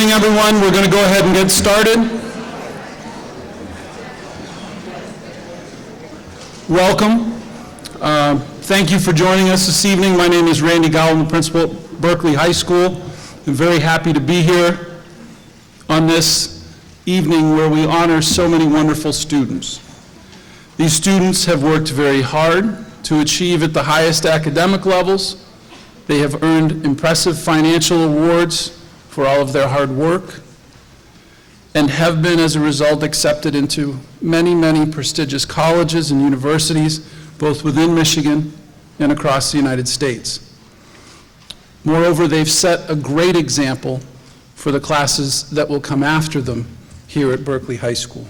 evening, everyone. We're going to go ahead and get started. Welcome. Thank you for joining us this evening. My name is Randy Gowland, the principal at Berkley High School. I'm very happy to be here on this evening where we honor so many wonderful students. These students have worked very hard to achieve at the highest academic levels. They have earned impressive financial awards for all of their hard work and have been, as a result, accepted into many, many prestigious colleges and universities, both within Michigan and across the United States. Moreover, they've set a great example for the classes that will come after them here at Berkley High School.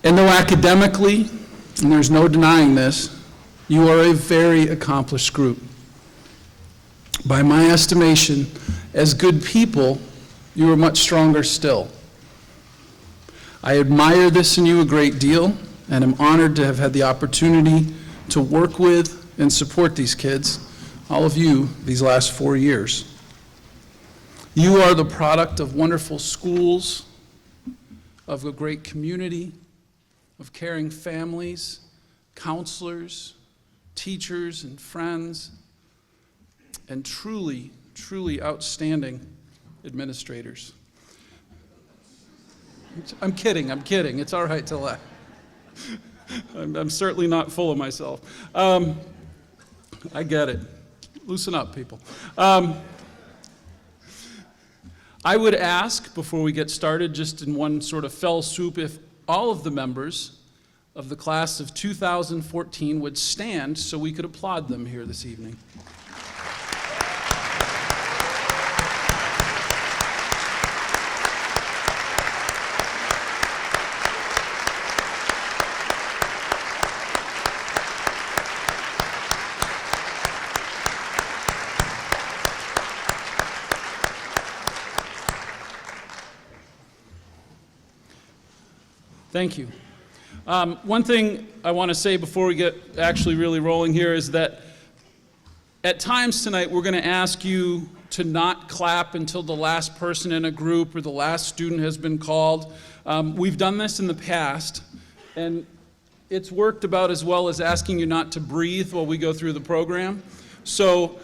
And though academically, and there's no denying this, you are a very accomplished group. By my estimation, as good people, you are much stronger still. I admire this in you a great deal, and am honored to have had the opportunity to work with and support these kids, all of you, these last 4 years. You are the product of wonderful schools, of a great community, of caring families, counselors, teachers, and friends, and truly, truly outstanding administrators. I'm kidding. It's all right to laugh. I'm certainly not full of myself. I get it. Loosen up, people. I would ask, before we get started, just in one sort of fell swoop, if all of the members of the class of 2014 would stand so we could applaud them here this evening. Thank you. One thing I want to say before we get actually really rolling here is that at times tonight we're going to ask you to not clap until the last person in a group or the last student has been called. We've done this in the past, and it's worked about as well as asking you not to breathe while we go through the program. So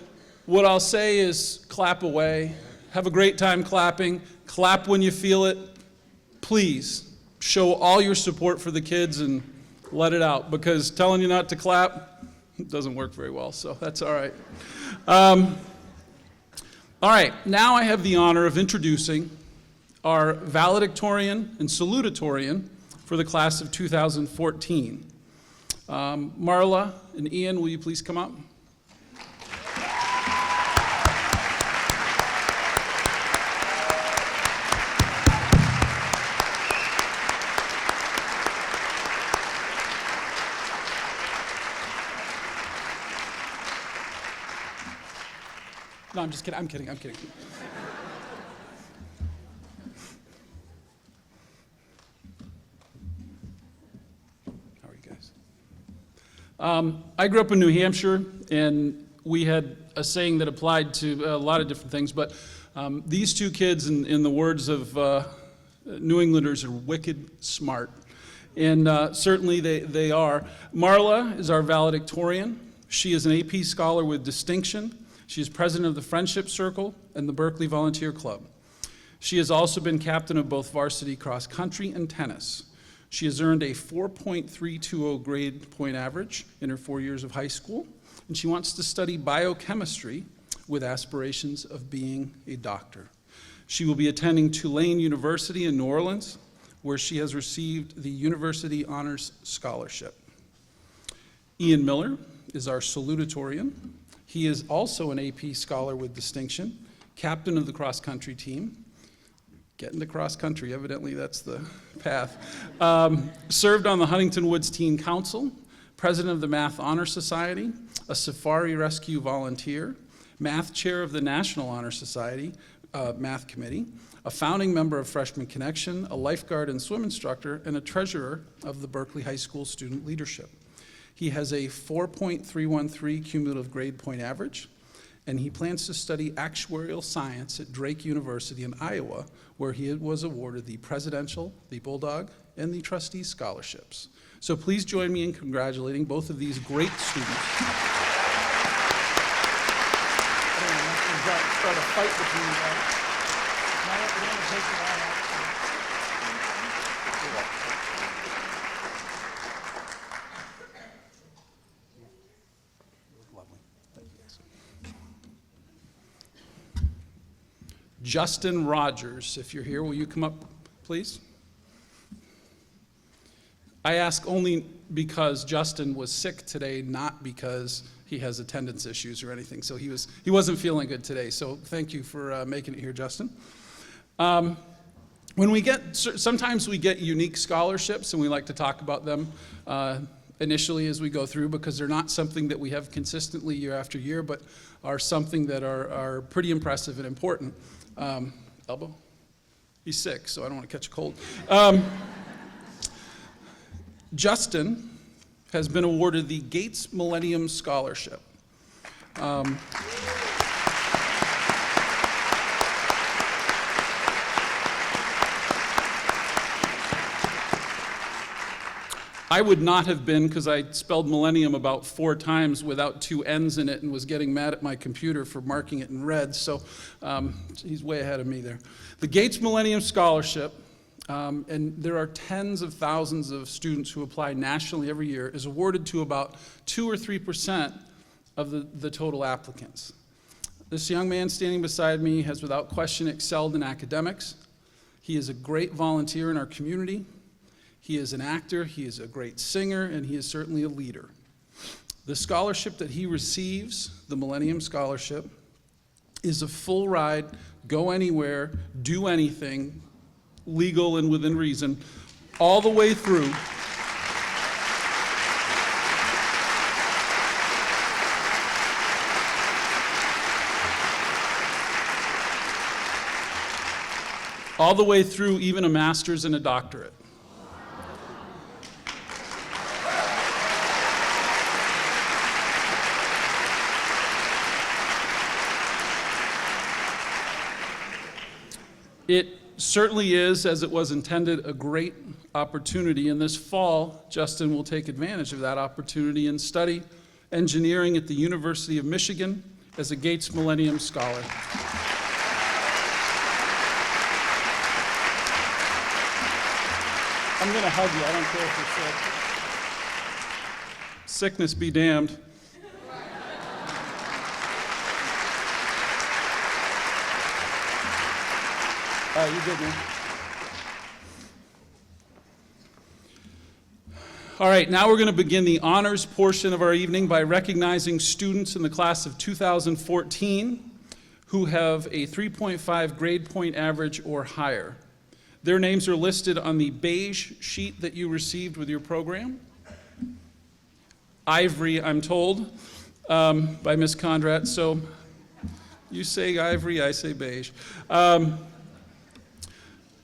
what I'll say is clap away. Have a great time clapping. Clap when you feel it. Please. Show all your support for the kids and let it out, because telling you not to clap doesn't work very well, so that's all right. All right, now I have the honor of introducing our valedictorian and salutatorian for the class of 2014. Marla and Ian, will you please come up? No, I'm just kidding. I'm kidding. How are you guys? I grew up in New Hampshire, and we had a saying that applied to a lot of different things, but these two kids, in the words of New Englanders, are wicked smart. And certainly they are. Marla is our valedictorian. She is an AP Scholar with distinction. She is president of the Friendship Circle and the Berkley Volunteer Club. She has also been captain of both varsity cross country and tennis. She has earned a 4.320 grade point average in her 4 years of high school, and she wants to study biochemistry with aspirations of being a doctor. She will be attending Tulane University in New Orleans, where she has received the University Honors Scholarship. Ian Miller is our salutatorian. He is also an AP Scholar with distinction, captain of the cross-country team. Getting to cross-country, evidently that's the path. Served on the Huntington Woods Teen Council, president of the Math Honor Society, a Safari Rescue volunteer, math chair of the National Honor Society Math Committee, a founding member of Freshman Connection, a lifeguard and swim instructor, and a treasurer of the Berkley High School Student Leadership. He has a 4.313 cumulative grade point average and he plans to study actuarial science at Drake University in Iowa, where he was awarded the Presidential, the Bulldog, and the Trustees Scholarships. So please join me in congratulating both of these great students. Start a fight between you guys. Lovely. Thank you. Justin Rogers, if you're here, will you come up, please? I ask only because Justin was sick today, not because he has attendance issues or anything. So he wasn't feeling good today. So thank you for making it here, Justin. Sometimes we get unique scholarships, and we like to talk about them initially as we go through, because they're not something that we have consistently year after year, but are something that are pretty impressive and important. Elbow? He's sick, so I don't want to catch a cold. Justin has been awarded the Gates Millennium Scholarship. I would not have been, because I spelled millennium about 4 times without 2 N's in it and was getting mad at my computer for marking it in red, so he's way ahead of me there. The Gates Millennium Scholarship, and there are tens of thousands of students who apply nationally every year, is awarded to about 2 or 3% of the total applicants. This young man standing beside me has without question excelled in academics. He is a great volunteer in our community. He is an actor, he is a great singer, and he is certainly a leader. The scholarship that he receives, the Millennium Scholarship, is a full ride, go anywhere, do anything, legal and within reason, all the way through. All the way through even a master's and a doctorate. It certainly is, as it was intended, a great opportunity. And this fall, Justin will take advantage of that opportunity and study engineering at the University of Michigan as a Gates Millennium Scholar. I'm going to hug you. I don't care if you're sick. Sickness be damned. All right, you good, man. All right, now we're going to begin the honors portion of our evening by recognizing students in the class of 2014 who have a 3.5 grade point average or higher. Their names are listed on the beige sheet that you received with your program. Ivory, I'm told, by Ms. Conrad. So you say ivory, I say beige.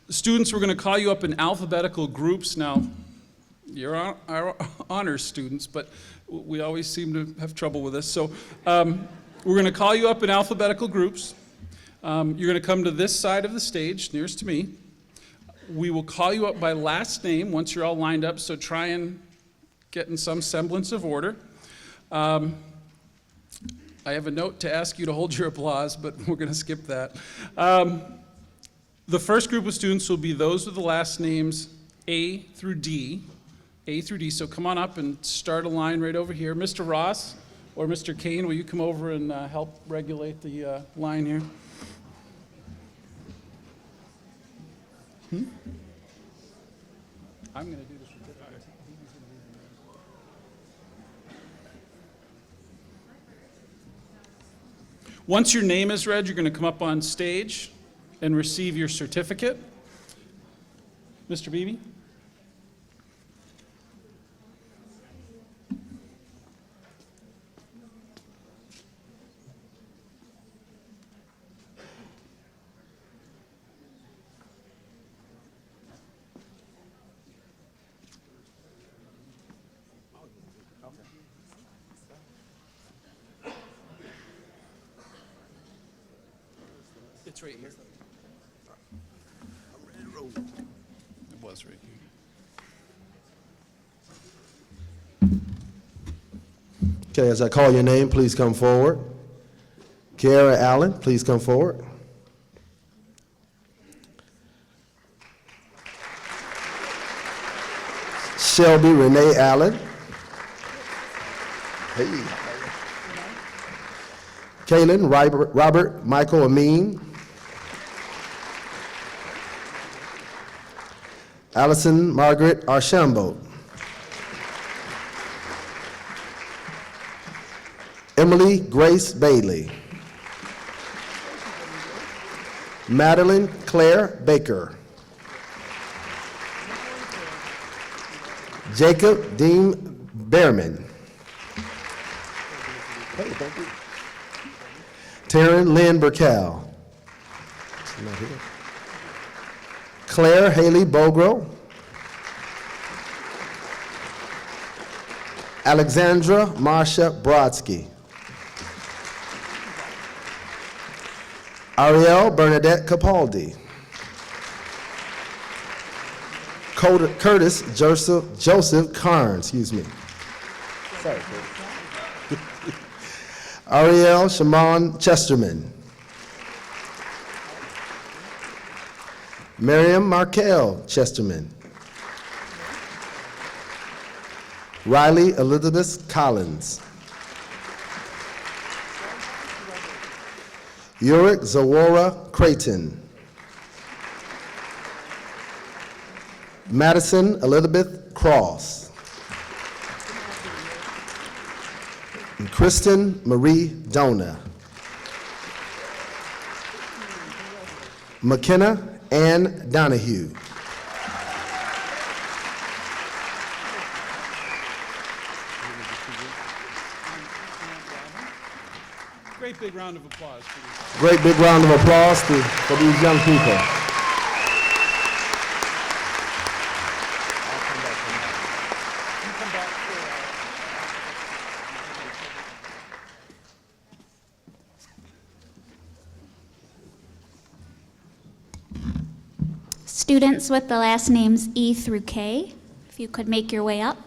Students, we're going to call you up in alphabetical groups. Now, you're our honors students, but we always seem to have trouble with this. So we're going to call you up in alphabetical groups. You're going to come to this side of the stage, nearest to me. We will call you up by last name once you're all lined up, so try and get in some semblance of order. I have a note to ask you to hold your applause, but we're going to skip that. The first group of students will be those with the last names A through D. A through D, so come on up and start a line right over here. Mr. Ross or Mr. Kane, will you come over and help regulate the line here? I'm going to do this. Once your name is read, you're going to come up on stage and receive your certificate. Mr. Beebe? It's right here. It was right here. Okay, as I call your name, please come forward. Kiara Allen, please come forward. Shelby Renee Allen. Hey. Kaylin Robert Michael Amin. Allison Margaret Archambault. Emily Grace Bailey. Madeline Claire Baker. Jacob Dean Behrman. Taryn Lynn Burkell. Claire Haley Bogro. Alexandra Marsha Brodsky. Ariel Bernadette Capaldi. Curtis Joseph Carnes, excuse me. Sorry, Ariel Shimon Chesterman. Miriam Markel Chesterman. Riley Elizabeth Collins. Uric Zawara Creighton. Madison Elizabeth Cross. And Kristen Marie Dona. McKenna Ann Donahue. Great big round of applause for these. Great big round of applause for these young people. Students with the last names E through K, if you could make your way up.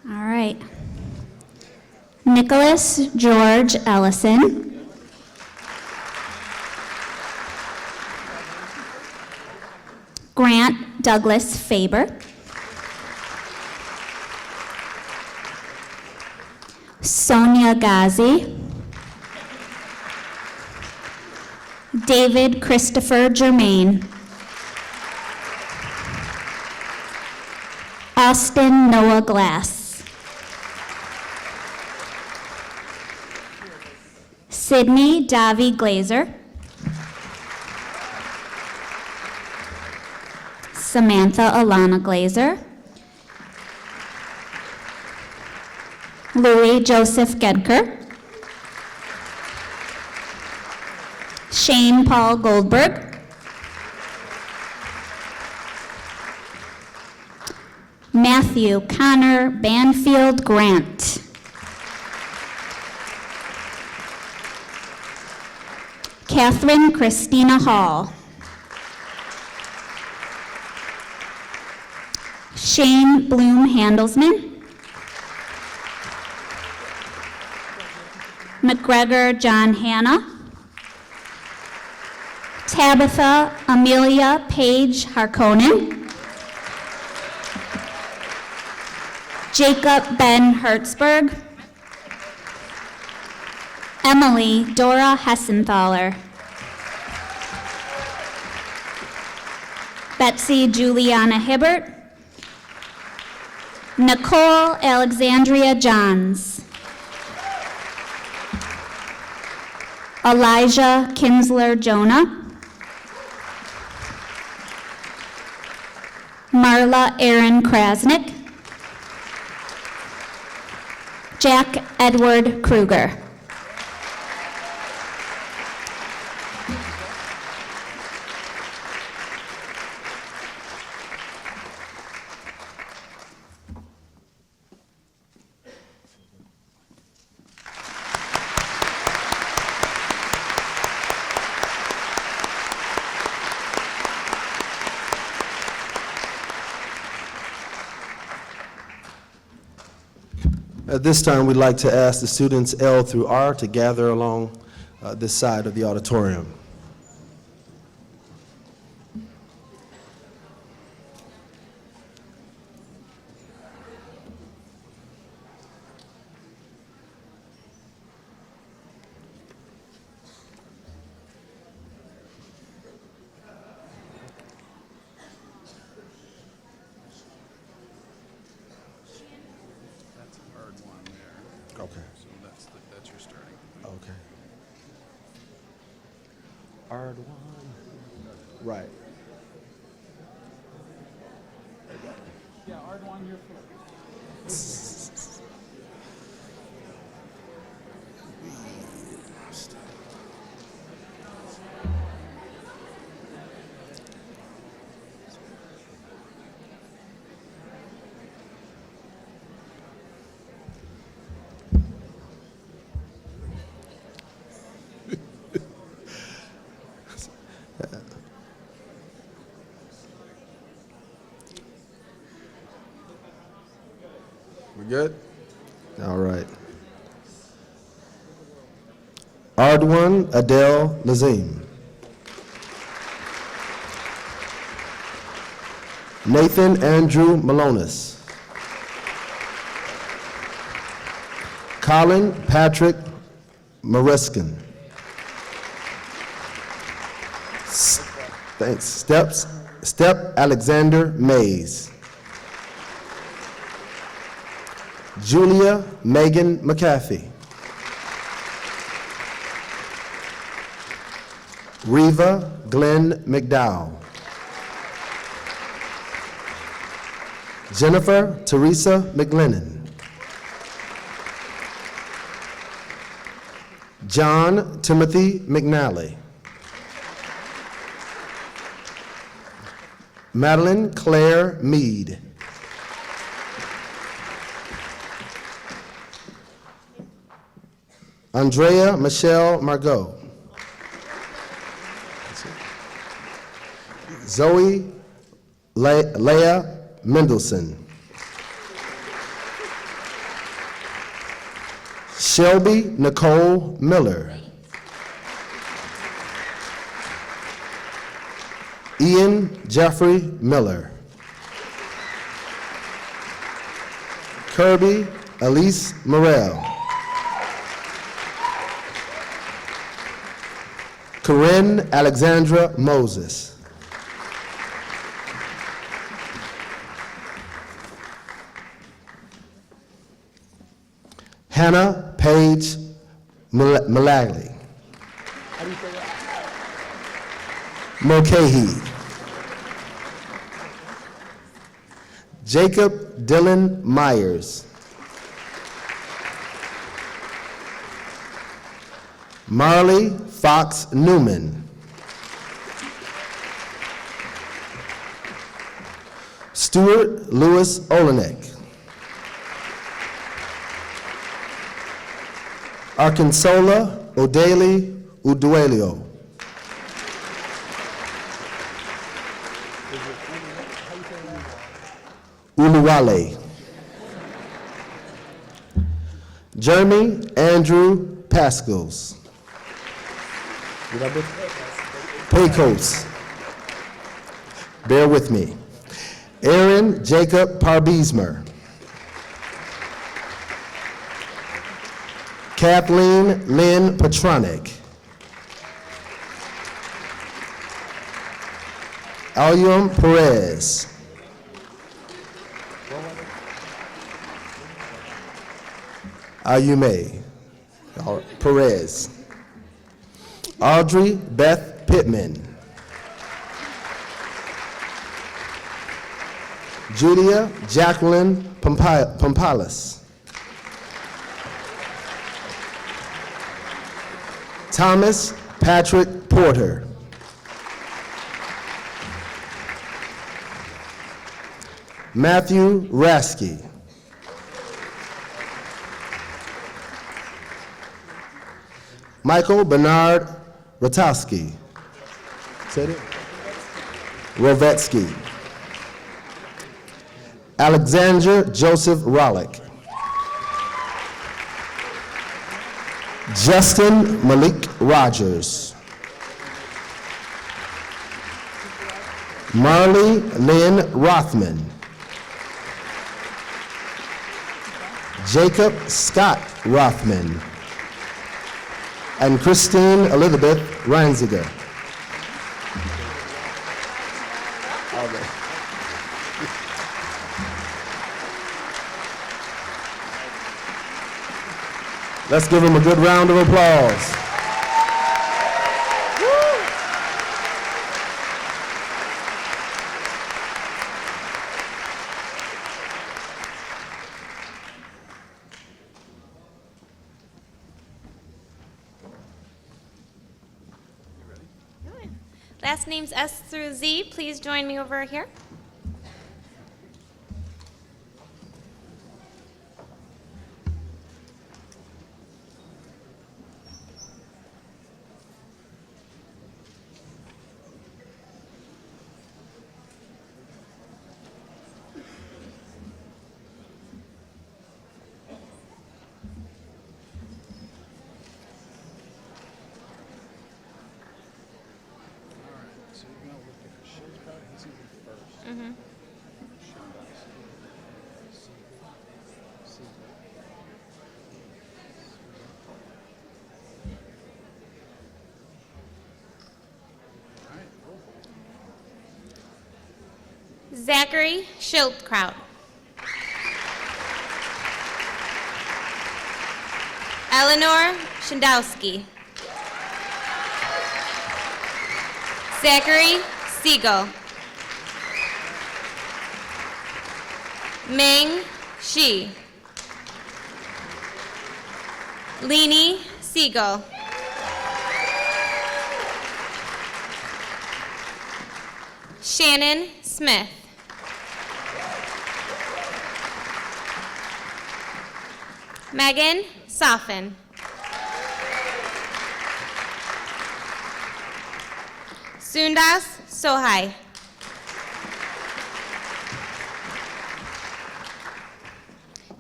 All right. Nicholas George Ellison. Grant Douglas Faber. Sonia Ghazi. David Christopher Germain. Austin Noah Glass. Sydney Davi Glazer. Samantha Alana Glazer. Louis Joseph Gedker. Shane Paul Goldberg. Matthew Connor Banfield Grant. Catherine Christina Hall. Shane Bloom Handelsman. McGregor John Hanna. Tabitha Amelia Page Harkonnen. Jacob Ben Hertzberg. Emily Dora Hessenthaler. Betsy Juliana Hibbert. Nicole Alexandria Johns. Elijah Kinsler Jonah. Marla Aaron Krasnick. Jack Edward Kruger. At this time, we'd like to ask the students L through R to gather along this side of the auditorium. Okay. So that's your starting point. Okay. R1. Right. Yeah, Ardwan, you're first. We good? All right. Ardwan Adele Lazim. Nathan Andrew Malonis. Colin Patrick Mariskin. Thanks. Step Alexander Mays. Julia Megan McAfee. Reva Glenn McDowell. Jennifer Teresa McLennan. John Timothy McNally. Madeline Claire Mead. Andrea Michelle Margot. Zoe Leah Mendelson. Shelby Nicole Miller. Ian Jeffrey Miller. Kirby Elise Morel. Corinne Alexandra Moses. Hannah Paige Malagley. Mulcahy. Jacob Dylan Myers. Marley Fox Newman. Stuart Lewis Olenek. Arkansola Odeli Uduelio. Uluwale. Jeremy Andrew Pascals. Pecos. Bear with me. Aaron Jacob Parbiesmer. Kathleen Lynn Petronic. Alyum Perez. Ayume Perez. Audrey Beth Pittman. Julia Jacqueline Pompalis. Thomas Patrick Porter. Matthew Rasky. Michael Bernard Rotowski. Said it? Rovetsky. Alexander Joseph Rollick. Justin Malik Rogers. Marley Lynn Rothman. Jacob Scott Rothman. And Christine Elizabeth Reinziger. Let's give them a good round of applause. Last names S through Z, please join me over here. Zachary Schildkraut. Eleanor Shandowski. Zachary Siegel. Meng Shi. Leanie Siegel. Shannon Smith. Megan Soffin. Sundas Sohai.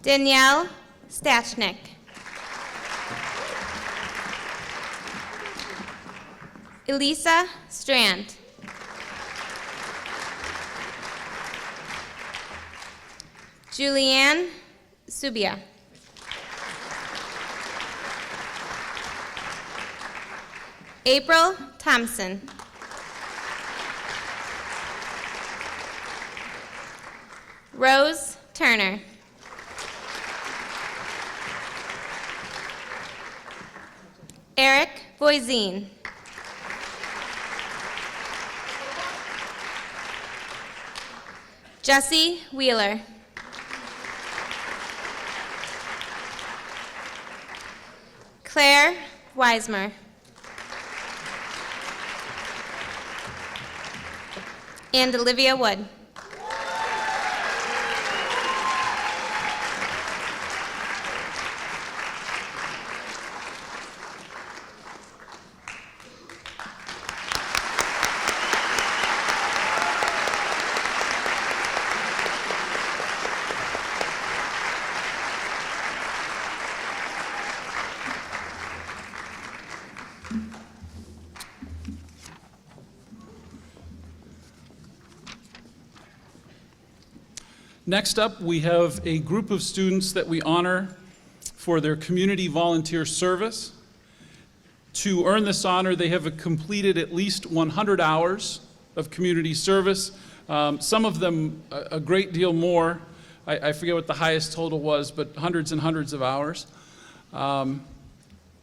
Danielle Stachnik. Elisa Strand. Julianne Subia. April Thompson. Rose Turner. Eric Voisin. Jesse Wheeler. Claire Weismer. And Olivia Wood. Next up, we have a group of students that we honor for their community volunteer service. To earn this honor, they have completed at least 100 hours of community service, some of them a great deal more. I forget what the highest total was, but hundreds and hundreds of hours. And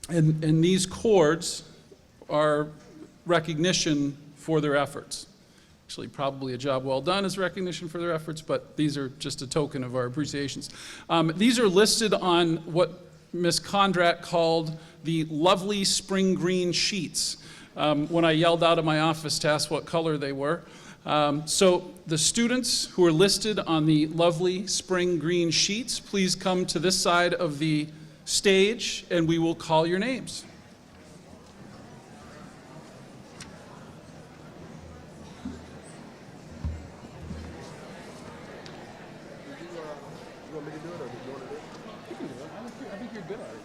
these cords our recognition for their efforts. Actually, probably a job well done is recognition for their efforts, but these are just a token of our appreciations. These are listed on what Ms. Kondrat called the lovely spring green sheets when I yelled out of my office to ask what color they were. So the students who are listed on the lovely spring green sheets, please come to this side of the stage and we will call your names. You want me to do it, or do you want to do it? You can do it. I think you're good at it.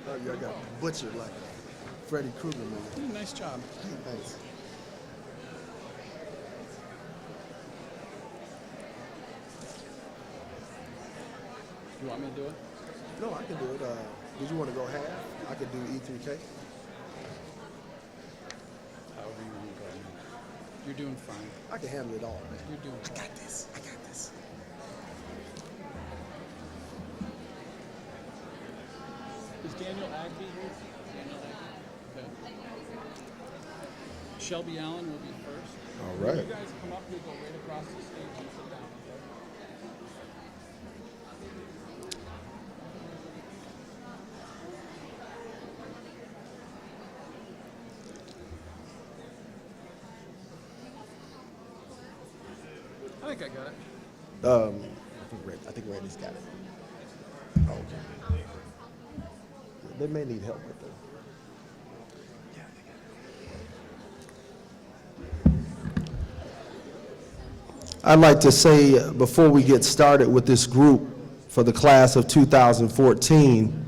Oh, yeah, I got butchered like a Freddy Krueger movie. You did a nice job. Thanks. You want me to do it? No, I can do it. Did you want to go half? I could do E through K. However you want to go. You're doing fine. I can handle it all, man. You're doing fine. I got this. I got this. Is Daniel Agby here? Daniel Agby. Okay. Shelby Allen will be first. All When right. you guys come up, you'll go right across the stage and sit down. Okay? I think I got it. I think Randy's got it. Oh, okay. They may need help with it. I'd like to say, before we get started with this group for the class of 2014,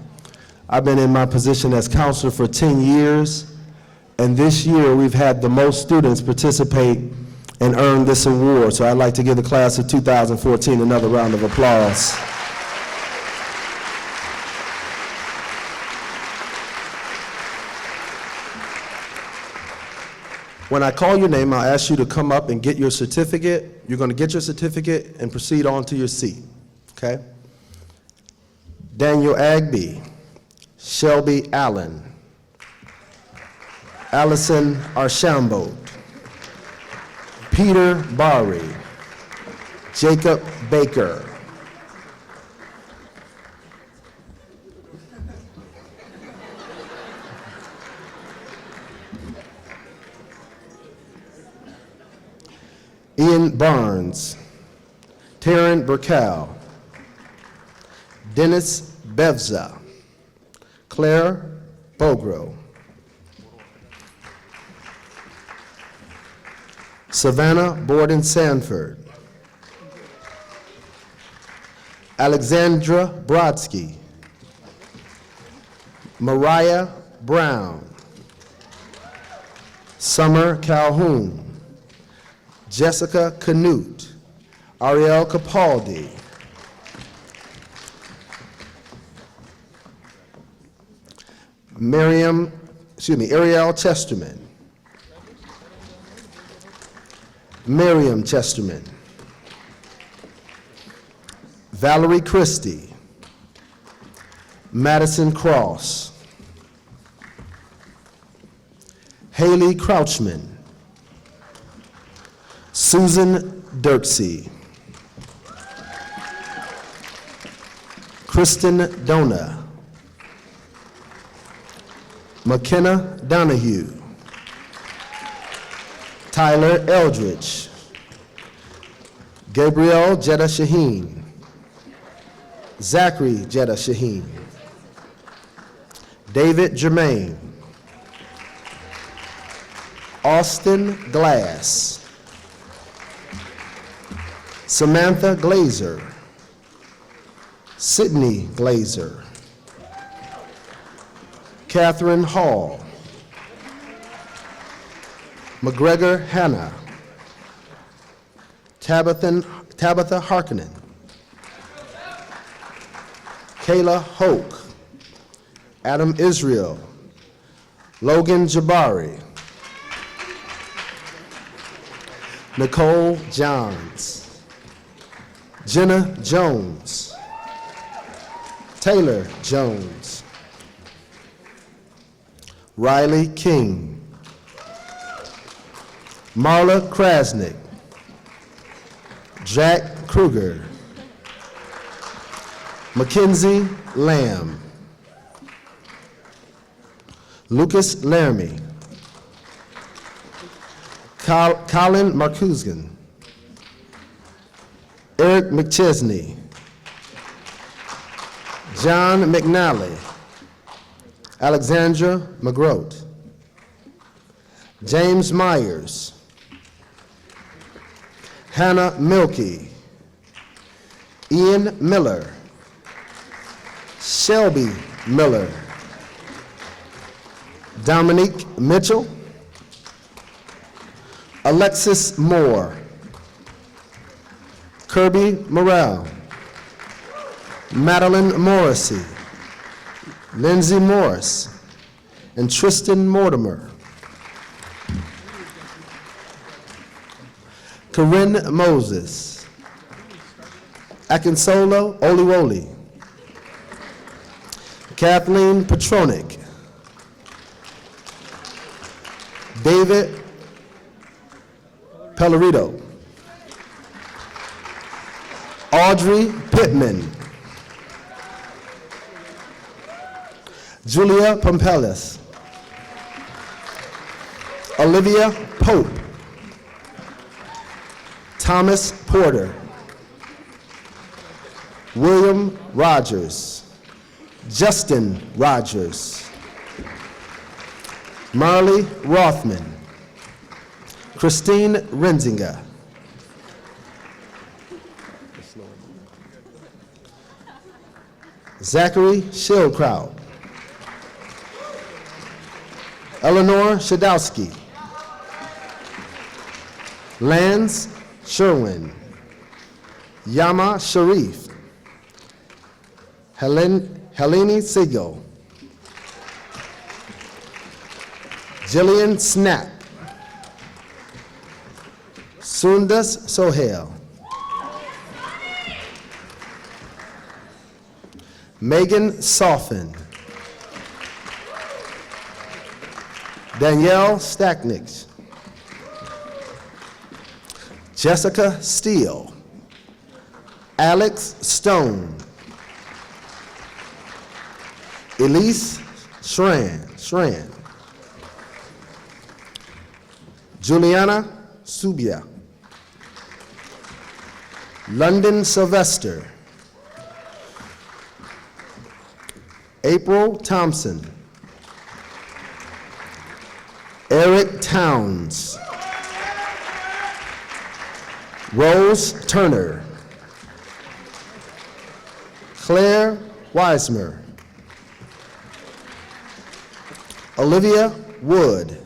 I've been in my position as counselor for 10 years, and this year we've had the most students participate and earn this award. So I'd like to give the class of 2014 another round of applause. When I call your name, I'll ask you to come up and get your certificate. You're going to get your certificate and proceed on to your seat, okay? Daniel Agby, Shelby Allen, Allison Archambault, Peter Barry, Jacob Baker, Ian Barnes, Taryn Burkell, Dennis Bevza, Claire Bogro, Savannah Borden Sanford, Alexandra Brodsky, Mariah Brown, Summer Calhoun, Jessica Canute, Ariel Capaldi, Ariel Chesterman, Miriam Chesterman, Valerie Christie, Madison Cross, Haley Crouchman, Susan Dirksey, Kristen Dona, McKenna Donahue, Tyler Eldridge, Gabriel Jetta Shaheen, Zachary Jetta Shaheen, David Germain, Austin Glass, Samantha Glazer, Sydney Glazer, Catherine Hall, McGregor Hannah, Tabitha Harkonnen, Kayla Hoke, Adam Israel, Logan Jabari, Nicole Johns, Jenna Jones, Taylor Jones, Riley King, Marla Krasnick, Jack Kruger, Mackenzie Lamb, Lucas Laramie, Colin Marcusgan, Eric McChesney, John McNally, Alexandra McGroat, James Myers, Hannah Milkey, Ian Miller, Shelby Miller, Dominique Mitchell, Alexis Moore, Kirby Morrell, Madeline Morrissey, Lindsay Morris, and Tristan Mortimer. Corinne Moses, Akinsolo Oliwoli, Kathleen Petronic, David Pellerito, Audrey Pittman, Julia Pompelis, Olivia Pope, Thomas Porter, William Rogers, Justin Rogers, Marley Rothman, Christine Renzinger, Zachary Schildkraut, Eleanor Shadowski, Lance Sherwin, Yama Sharif, Helene Siegel, Jillian Snap, Sundas Sohail, Megan Soffin, Danielle Stacknix, Jessica Steele, Alex Stone, Elise Schran, Juliana Subia, London Sylvester, April Thompson, Eric Towns, Rose Turner, Claire Weismer, Olivia Wood,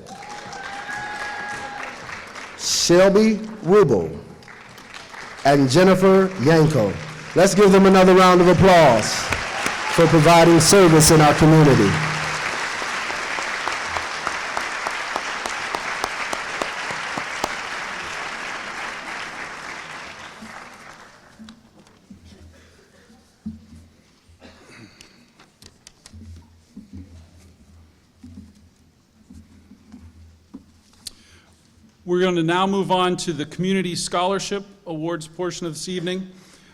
Shelby Rubel, and Jennifer Yanko. Let's give them another round of applause for providing service in our community. We're going to now move on to the Community Scholarship Awards portion of this evening.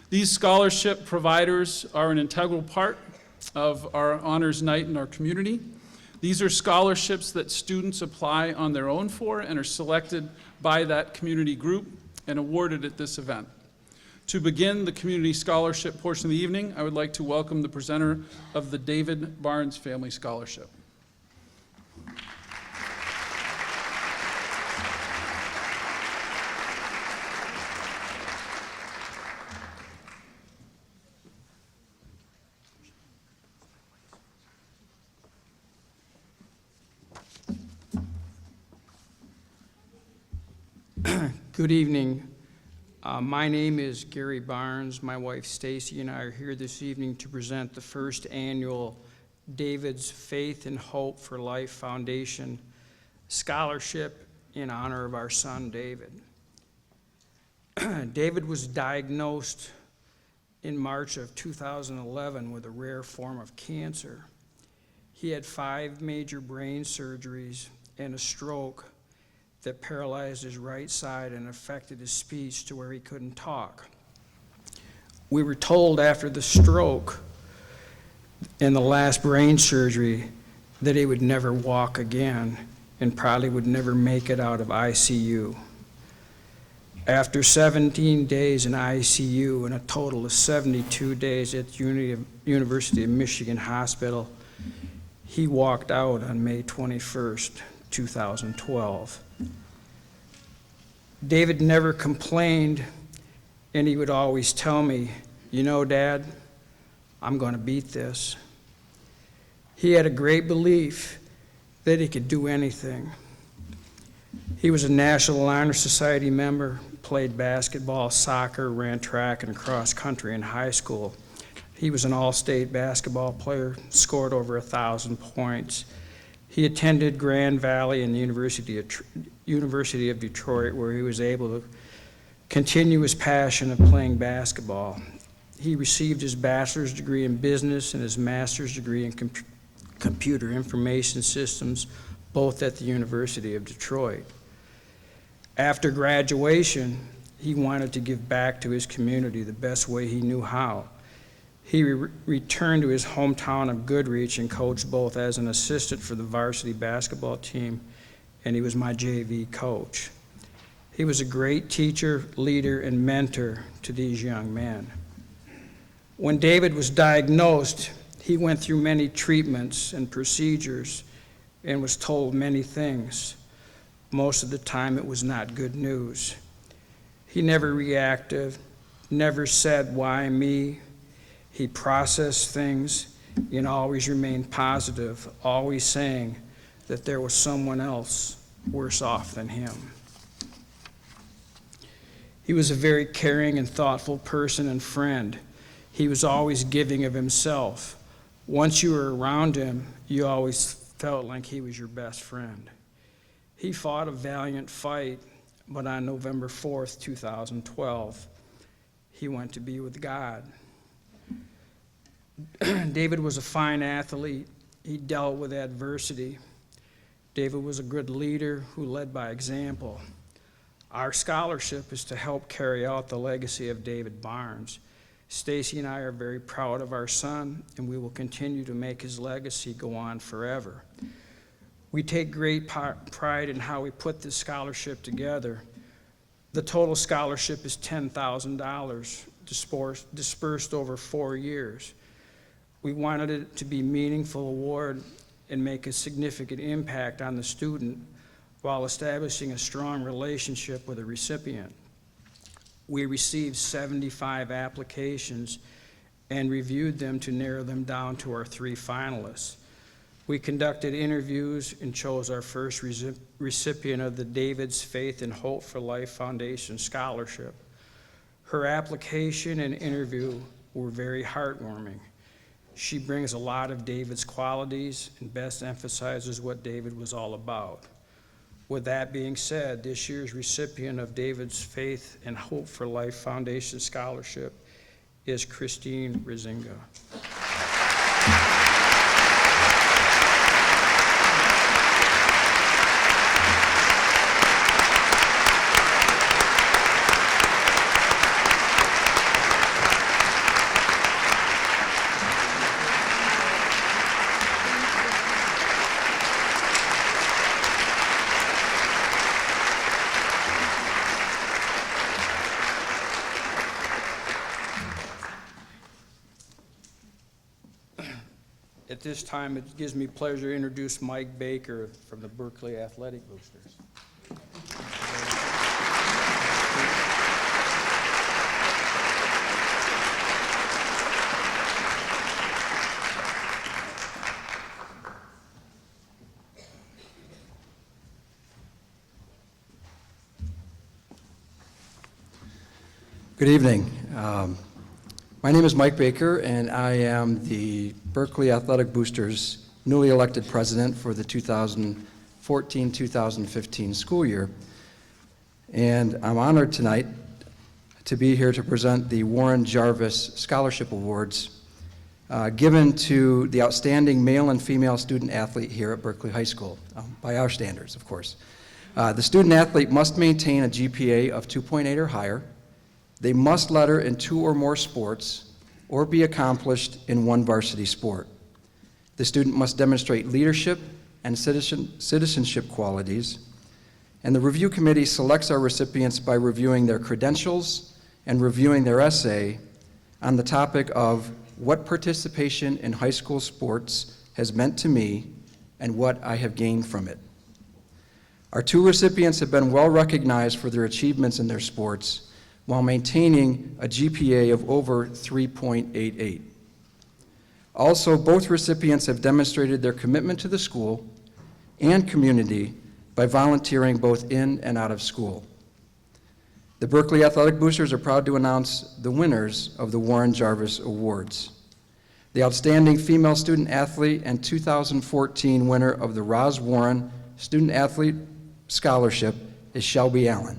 These scholarship providers are an integral part of our honors night in our community. These are scholarships that students apply on their own for and are selected by that community group and awarded at this event. To begin the Community Scholarship portion of the evening, I would like to welcome the presenter of the David Barnes Family Scholarship. Good evening. My name is Gary Barnes. My wife Stacy and I are here this evening to present the first annual David's Faith and Hope for Life Foundation Scholarship in honor of our son David. David was diagnosed in March of 2011 with a rare form of cancer. He had 5 major brain surgeries and a stroke that paralyzed his right side and affected his speech to where he couldn't talk. We were told after the stroke and the last brain surgery that he would never walk again and probably would never make it out of ICU. After 17 days in ICU and a total of 72 days at the University of Michigan Hospital, he walked out on May 21st, 2012. David never complained, and he would always tell me, "You know, Dad, I'm going to beat this." He had a great belief that he could do anything. He was a National Honor Society member, played basketball, soccer, ran track and cross country in high school. He was an all-state basketball player, scored over 1,000 points. He attended Grand Valley and the University of Detroit, where he was able to continue his passion of playing basketball. He received his bachelor's degree in business and his master's degree in computer information systems, both at the University of Detroit. After graduation, he wanted to give back to his community the best way he knew how. He returned to his hometown of Goodrich and coached both as an assistant for the varsity basketball team, and he was my JV coach. He was a great teacher, leader, and mentor to these young men. When David was diagnosed, he went through many treatments and procedures and was told many things. Most of the time, it was not good news. He never reacted, never said, "Why me?" He processed things and always remained positive, always saying that there was someone else worse off than him. He was a very caring and thoughtful person and friend. He was always giving of himself. Once you were around him, you always felt like he was your best friend. He fought a valiant fight, but on November 4th, 2012, he went to be with God. David was a fine athlete. He dealt with adversity. David was a good leader who led by example. Our scholarship is to help carry out the legacy of David Barnes. Stacy and I are very proud of our son, and we will continue to make his legacy go on forever. We take great pride in how we put this scholarship together. The total scholarship is $10,000 dispersed over 4 years. We wanted it to be a meaningful award and make a significant impact on the student while establishing a strong relationship with the recipient. We received 75 applications and reviewed them to narrow them down to our 3 finalists. We conducted interviews and chose our first recipient of the David's Faith and Hope for Life Foundation Scholarship. Her application and interview were very heartwarming. She brings a lot of David's qualities and best emphasizes what David was all about. With that being said, this year's recipient of David's Faith and Hope for Life Foundation Scholarship is Christine Rizinga. At this time, it gives me pleasure to introduce Mike Baker from the Berkley Athletic Boosters. Good evening. My name is Mike Baker, and I am the Berkley Athletic Boosters' newly elected president for the 2014-2015 school year. And I'm honored tonight to be here to present the Warren Jarvis Scholarship Awards given to the outstanding male and female student athlete here at Berkeley High School, by our standards, of course. The student athlete must maintain a GPA of 2.8 or higher. They must letter in 2 or more sports or be accomplished in 1 varsity sport. The student must demonstrate leadership and citizenship qualities, and the review committee selects our recipients by reviewing their credentials and reviewing their essay on the topic of what participation in high school sports has meant to me and what I have gained from it. Our 2 recipients have been well recognized for their achievements in their sports while maintaining a GPA of over 3.88. Also, both recipients have demonstrated their commitment to the school and community by volunteering both in and out of school. The Berkeley Athletic Boosters are proud to announce the winners of the Warren Jarvis Awards. The outstanding female student athlete and 2014 winner of the Roz Warren Student Athlete Scholarship is Shelby Allen.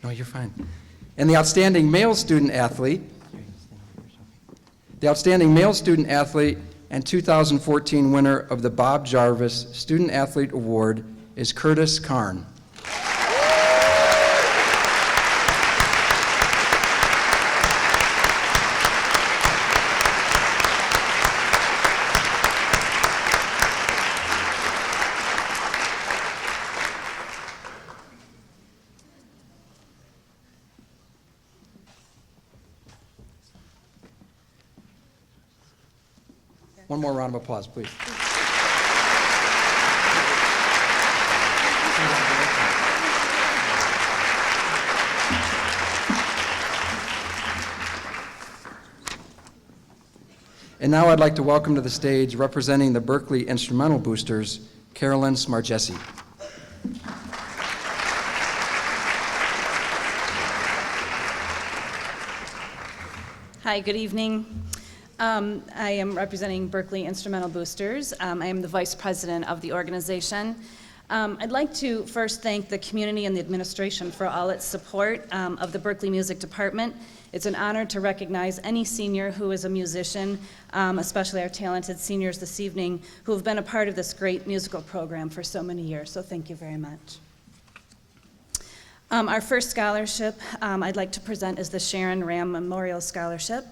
No, you're fine. And the outstanding male student athlete and 2014 winner of the Bob Jarvis Student Athlete Award is Curtis Karn. One more round of applause, please. And now I'd like to welcome to the stage, representing the Berkeley Instrumental Boosters, Carolyn Smargessi. Hi, good evening. I am representing Berkeley Instrumental Boosters. I am the vice president of the organization. I'd like to first thank the community and the administration for all its support of the Berkeley Music Department. It's an honor to recognize any senior who is a musician, especially our talented seniors this evening, who have been a part of this great musical program for so many years, so thank you very much. Our first scholarship I'd like to present is the Sharon Ram Memorial Scholarship.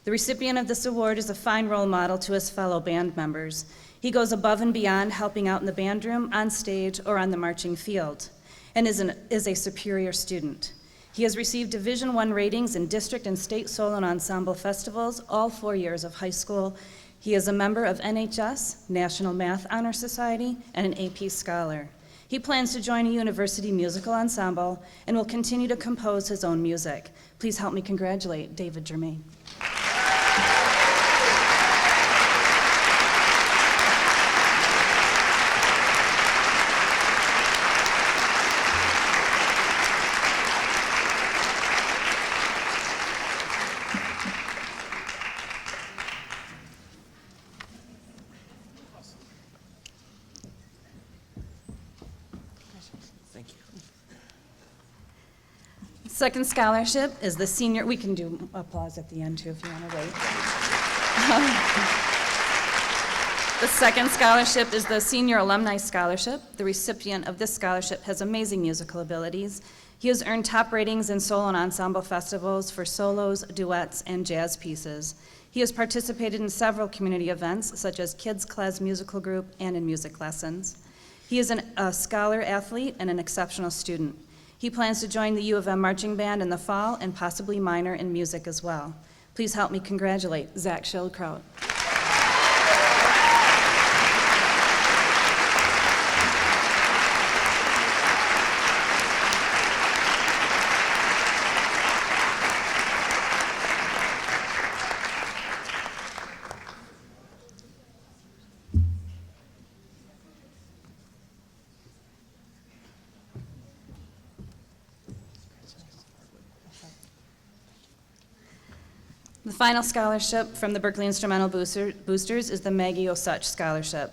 The recipient of this award is a fine role model to his fellow band members. He goes above and beyond helping out in the band room, on stage, or on the marching field, and is a superior student. He has received Division I ratings in district and state solo and ensemble festivals all 4 years of high school. He is a member of NHS, National Math Honor Society, and an AP Scholar. He plans to join a university musical ensemble and will continue to compose his own music. Please help me congratulate David Germain. Second scholarship is the senior, we can do applause at the end too if you want to wait. The second scholarship is the Senior Alumni Scholarship. The recipient of this scholarship has amazing musical abilities. He has earned top ratings in solo and ensemble festivals for solos, duets, and jazz pieces. He has participated in several community events, such as Kids Class Musical Group and in music lessons. He is a scholar athlete and an exceptional student. He plans to join the U of M Marching Band in the fall and possibly minor in music as well. Please help me congratulate Zach Schildkraut. The final scholarship from the Berkley Instrumental Boosters is the Maggie Osuch Scholarship.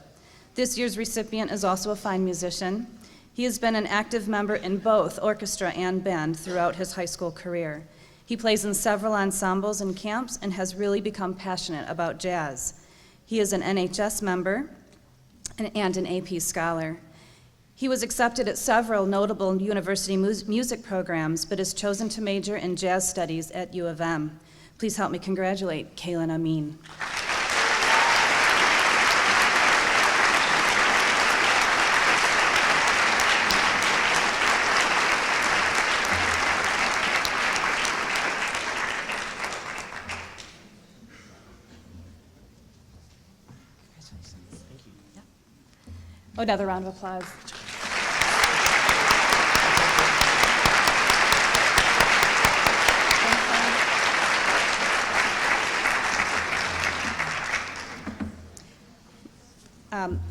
This year's recipient is also a fine musician. He has been an active member in both orchestra and band throughout his high school career. He plays in several ensembles and camps and has really become passionate about jazz. He is an NHS member and an AP scholar. He was accepted at several notable university music programs, but has chosen to major in jazz studies at U of M. Please help me congratulate Kaylin Amin. Another round of applause.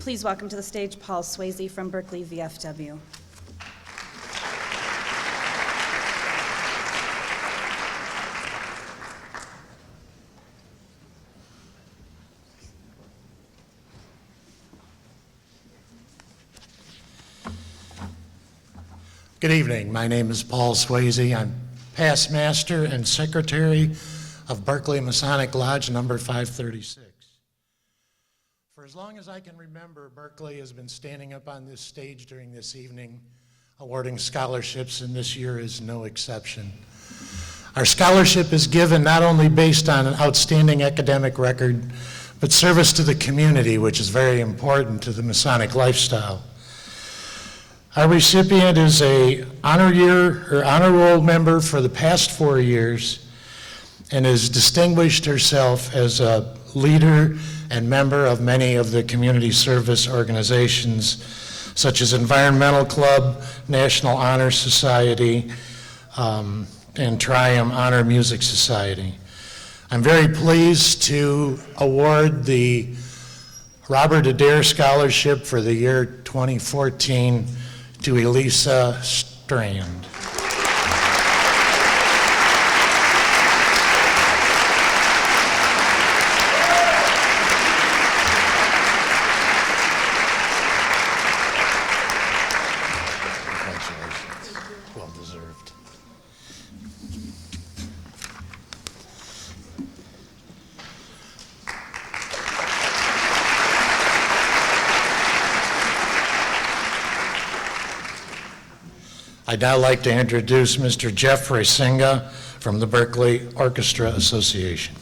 Please welcome to the stage Paul Swayze from Berkeley VFW. Good evening. My name is Paul Swayze. I'm past master and secretary of Berkeley Masonic Lodge number 536. For as long as I can remember, Berkeley has been standing up on this stage during this evening, awarding scholarships, and this year is no exception. Our scholarship is given not only based on an outstanding academic record, but service to the community, which is very important to the Masonic lifestyle. Our recipient is a honor roll member for the past 4 years and has distinguished herself as a leader and member of many of the community service organizations such as Environmental Club, National Honor Society, and Triumph Honor Music Society. I'm very pleased to award the Robert Adair Scholarship for the year 2014 to Elisa Strand. Congratulations. Well deserved. I'd now like to introduce Mr. Jeffrey Singa from the Berkeley Orchestra Association.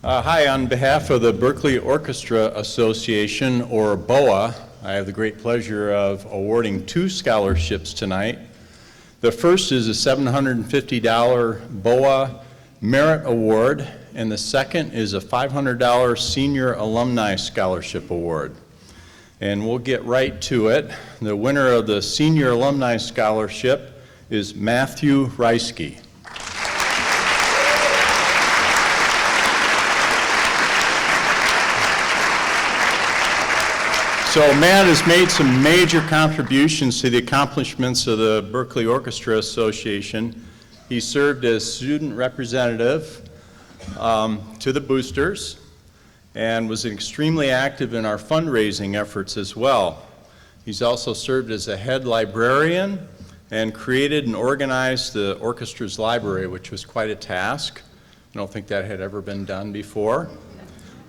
Hi, on behalf of the Berkeley Orchestra Association, or BOA, I have the great pleasure of awarding 2 scholarships tonight. The first is a $750 BOA Merit Award, and the second is a $500 Senior Alumni Scholarship Award. And we'll get right to it. The winner of the Senior Alumni Scholarship is Matthew Reisky. So Matt has made some major contributions to the accomplishments of the Berkeley Orchestra Association. He served as student representative to the boosters and was extremely active in our fundraising efforts as well. He's also served as a head librarian and created and organized the orchestra's library, which was quite a task. I don't think that had ever been done before.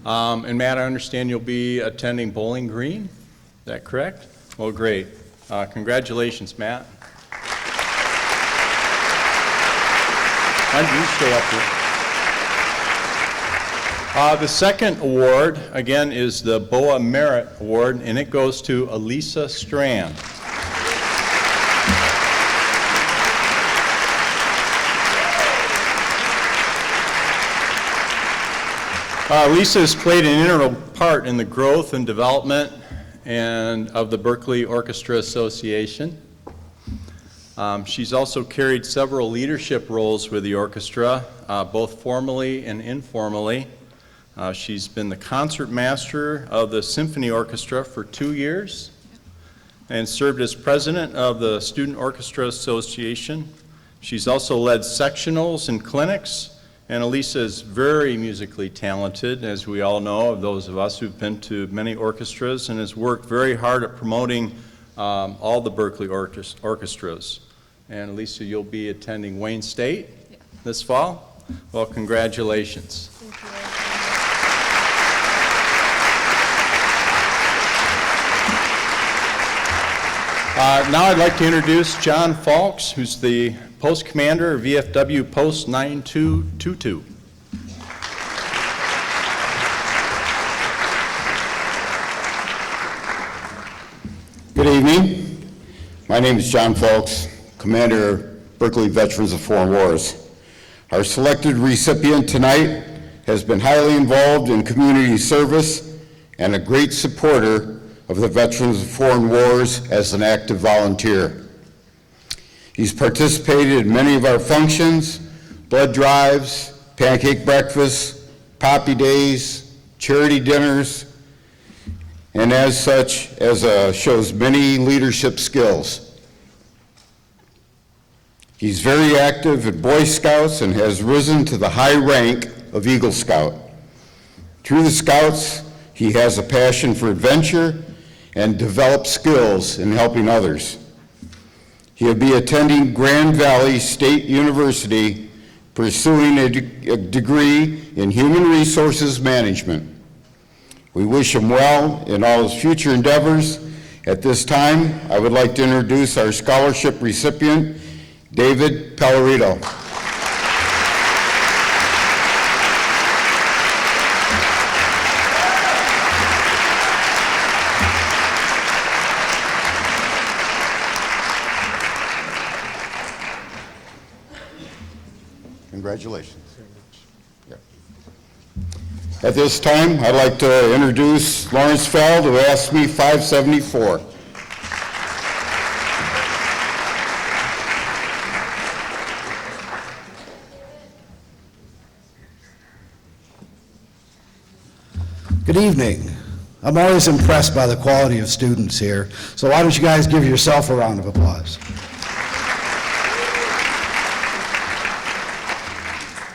And Matt, I understand you'll be attending Bowling Green. Is that correct? Well, great. Congratulations, Matt. Why don't you stay up here? The second award, again, is the BOA Merit Award, and it goes to Elisa Strand. Lisa has played an integral part in the growth and development of the Berkeley Orchestra Association. She's also carried several leadership roles with the orchestra, both formally and informally. She's been the concert master of the symphony orchestra for 2 years and served as president of the Student Orchestra Association. She's also led sectionals and clinics, and Elisa is very musically talented, as we all know, of those of us who've been to many orchestras, and has worked very hard at promoting all the Berkeley orchestras. And Elisa, you'll be attending Wayne State this fall. Well, congratulations. Thank you. Now I'd like to introduce John Falks, who's the Post Commander of VFW Post 9222. Good evening. My name is John Falks, Commander of Berkeley Veterans of Foreign Wars. Our selected recipient tonight has been highly involved in community service and a great supporter of the Veterans of Foreign Wars as an active volunteer. He's participated in many of our functions, blood drives, pancake breakfasts, poppy days, charity dinners, and as such, shows many leadership skills. He's very active at Boy Scouts and has risen to the high rank of Eagle Scout. Through the Scouts, he has a passion for adventure and develop skills in helping others. He'll be attending Grand Valley State University, pursuing a degree in Human Resources Management. We wish him well in all his future endeavors. At this time, I would like to introduce our scholarship recipient, David Pellerito. Congratulations. Yeah. At this time, I'd like to introduce Lawrence Feld, who asked me 574. Good evening. I'm always impressed by the quality of students here, so why don't you guys give yourself a round of applause?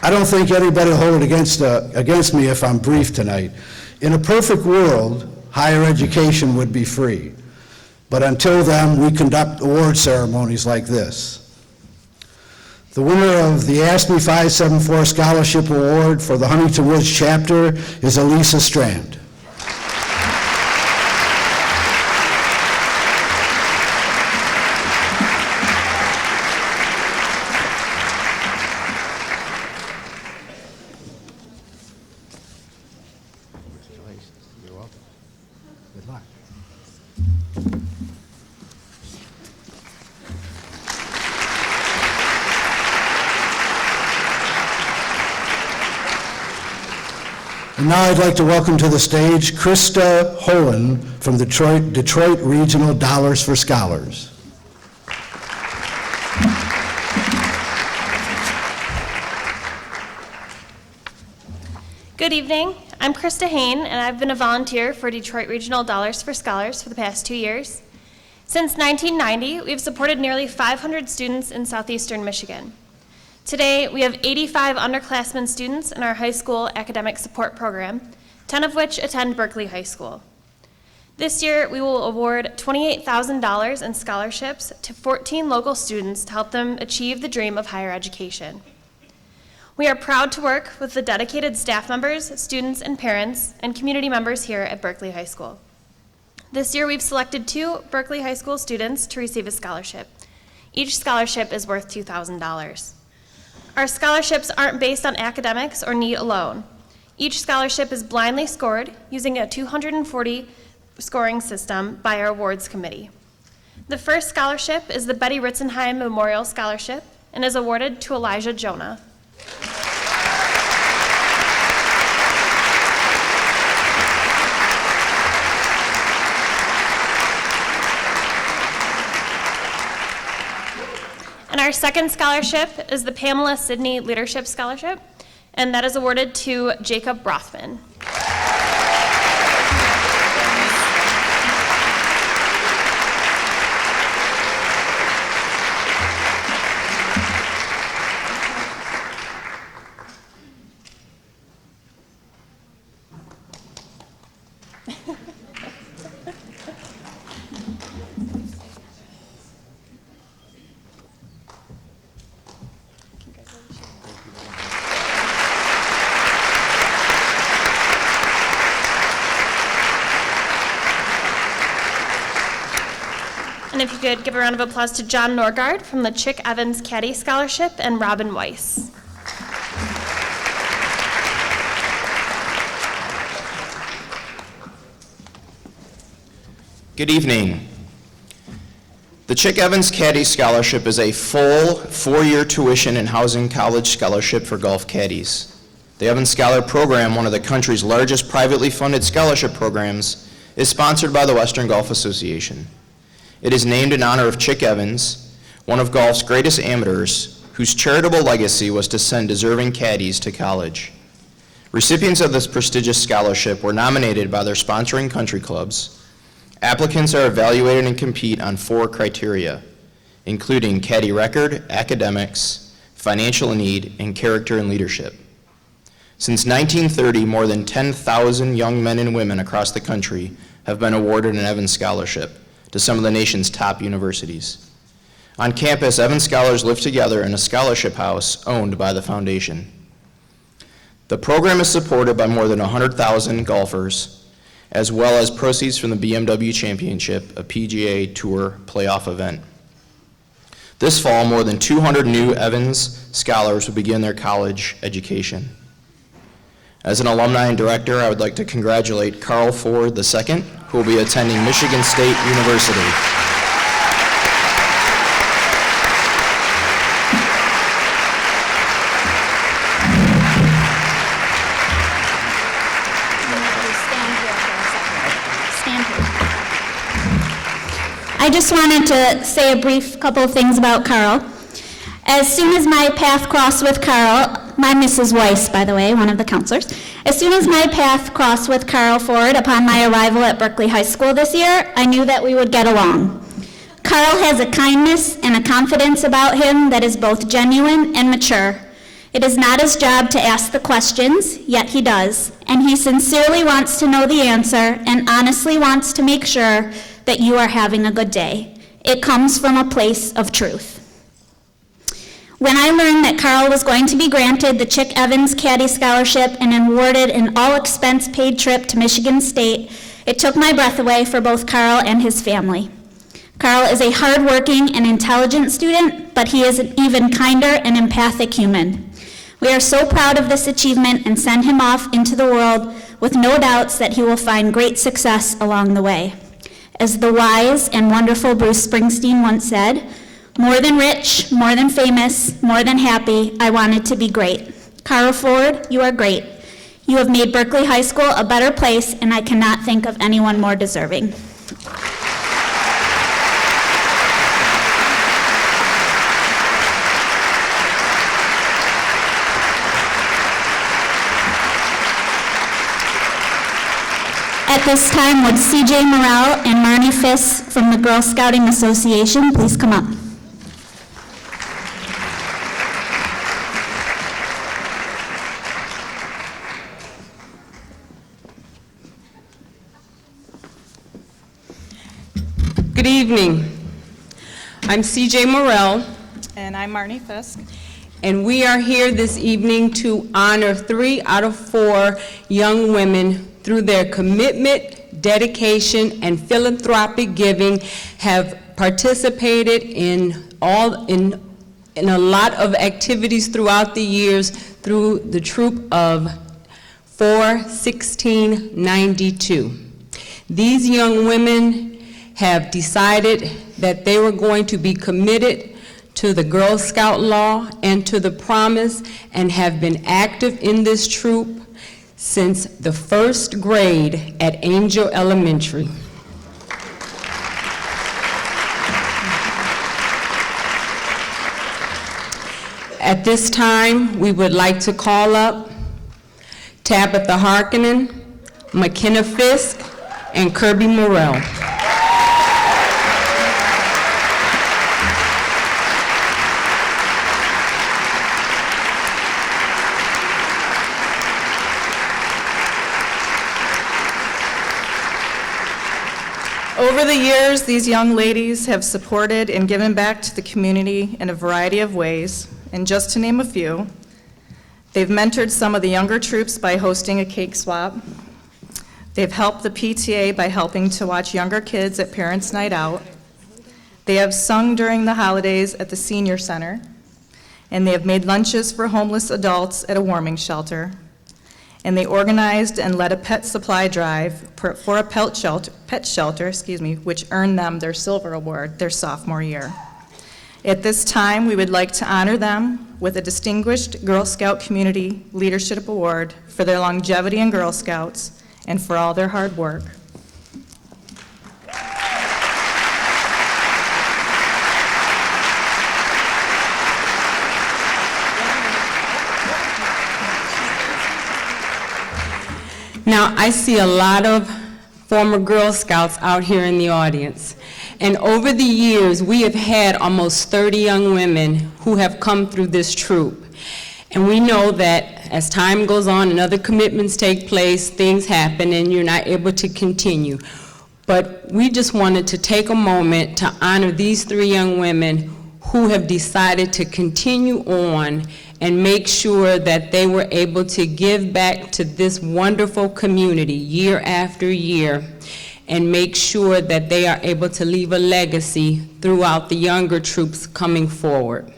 I don't think anybody will hold it against me if I'm brief tonight. In a perfect world, higher education would be free. But until then, we conduct award ceremonies like this. The winner of the Ask Me 574 Scholarship Award for the Huntington Woods chapter is Elisa Strand. And now I'd like to welcome to the stage Krista Holen from Detroit Regional Dollars for Scholars. Good evening. I'm Krista Hain, and I've been a volunteer for Detroit Regional Dollars for Scholars for the past 2 years. Since 1990, we've supported nearly 500 students in southeastern Michigan. Today, we have 85 underclassmen students in our high school academic support program, 10 of which attend Berkeley High School. This year, we will award $28,000 in scholarships to 14 local students to help them achieve the dream of higher education. We are proud to work with the dedicated staff members, students, and parents, and community members here at Berkeley High School. This year, we've selected 2 Berkeley High School students to receive a scholarship. Each scholarship is worth $2,000. Our scholarships aren't based on academics or need alone. Each scholarship is blindly scored using a 240 scoring system by our awards committee. The first scholarship is the Betty Ritzenheim Memorial Scholarship and is awarded to Elijah Jonah. And our second scholarship is the Pamela Sidney Leadership Scholarship, and that is awarded to Jacob Brothman. And if you could give a round of applause to John Norgard from the Chick Evans Caddy Scholarship and Robin Weiss. Good evening. The Chick Evans Caddy Scholarship is a full 4-year tuition and housing college scholarship for golf caddies. The Evans Scholar Program, one of the country's largest privately funded scholarship programs, is sponsored by the Western Golf Association. It is named in honor of Chick Evans, one of golf's greatest amateurs, whose charitable legacy was to send deserving caddies to college. Recipients of this prestigious scholarship were nominated by their sponsoring country clubs. Applicants are evaluated and compete on 4 criteria, including caddy record, academics, financial need, and character and leadership. Since 1930, more than 10,000 young men and women across the country have been awarded an Evans Scholarship to some of the nation's top universities. On campus, Evans Scholars live together in a scholarship house owned by the foundation. The program is supported by more than 100,000 golfers, as well as proceeds from the BMW Championship, a PGA Tour playoff event. This fall, more than 200 new Evans Scholars will begin their college education. As an alumni and director, I would like to congratulate Carl Ford II, who will be attending Michigan State University. I just wanted to say a brief couple of things about Carl. As soon as my path crossed with Carl, my Mrs. Weiss, by the way, one of the counselors, as soon as my path crossed with Carl Ford upon my arrival at Berkley High School this year, I knew that we would get along. Carl has a kindness and a confidence about him that is both genuine and mature. It is not his job to ask the questions, yet he does, and he sincerely wants to know the answer and honestly wants to make sure that you are having a good day. It comes from a place of truth. When I learned that Carl was going to be granted the Chick Evans Caddy Scholarship and awarded an all-expense-paid trip to Michigan State, it took my breath away for both Carl and his family. Carl is a hardworking and intelligent student, but he is an even kinder and empathic human. We are so proud of this achievement and send him off into the world with no doubts that he will find great success along the way. As the wise and wonderful Bruce Springsteen once said, "More than rich, more than famous, more than happy, I wanted to be great." Carl Ford, you are great. You have made Berkley High School a better place, and I cannot think of anyone more deserving. At this time, would CJ Morrell and Marnie Fiss from the Girl Scouting Association please come up? Good evening. I'm CJ Morrell, And I'm Marnie Fisk. and we are here this evening to honor 3 out of 4 young women through their commitment, dedication, and philanthropic giving have participated in a lot of activities throughout the years through the troop of 41692. These young women have decided that they were going to be committed to the Girl Scout law and to the promise, and have been active in this troop since the 1st grade at Angel Elementary. At this time, we would like to call up Tabitha Harkinen, McKenna Fisk, and Kirby Morrell. Over the years, these young ladies have supported and given back to the community in a variety of ways, and just to name a few, they've mentored some of the younger troops by hosting a cake swap. They've helped the PTA by helping to watch younger kids at Parents' Night Out. They have sung during the holidays at the senior center, and they have made lunches for homeless adults at a warming shelter. And they organized and led a pet supply drive for a pet shelter, which earned them their Silver Award their sophomore year. At this time, we would like to honor them with a Distinguished Girl Scout Community Leadership Award for their longevity in Girl Scouts and for all their hard work. Now, I see a lot of former Girl Scouts out here in the audience. And over the years, we have had almost 30 young women who have come through this troop. And we know that as time goes on and other commitments take place, things happen and you're not able to continue. But we just wanted to take a moment to honor these 3 young women who have decided to continue on and make sure that they were able to give back to this wonderful community year after year and make sure that they are able to leave a legacy throughout the younger troops coming forward.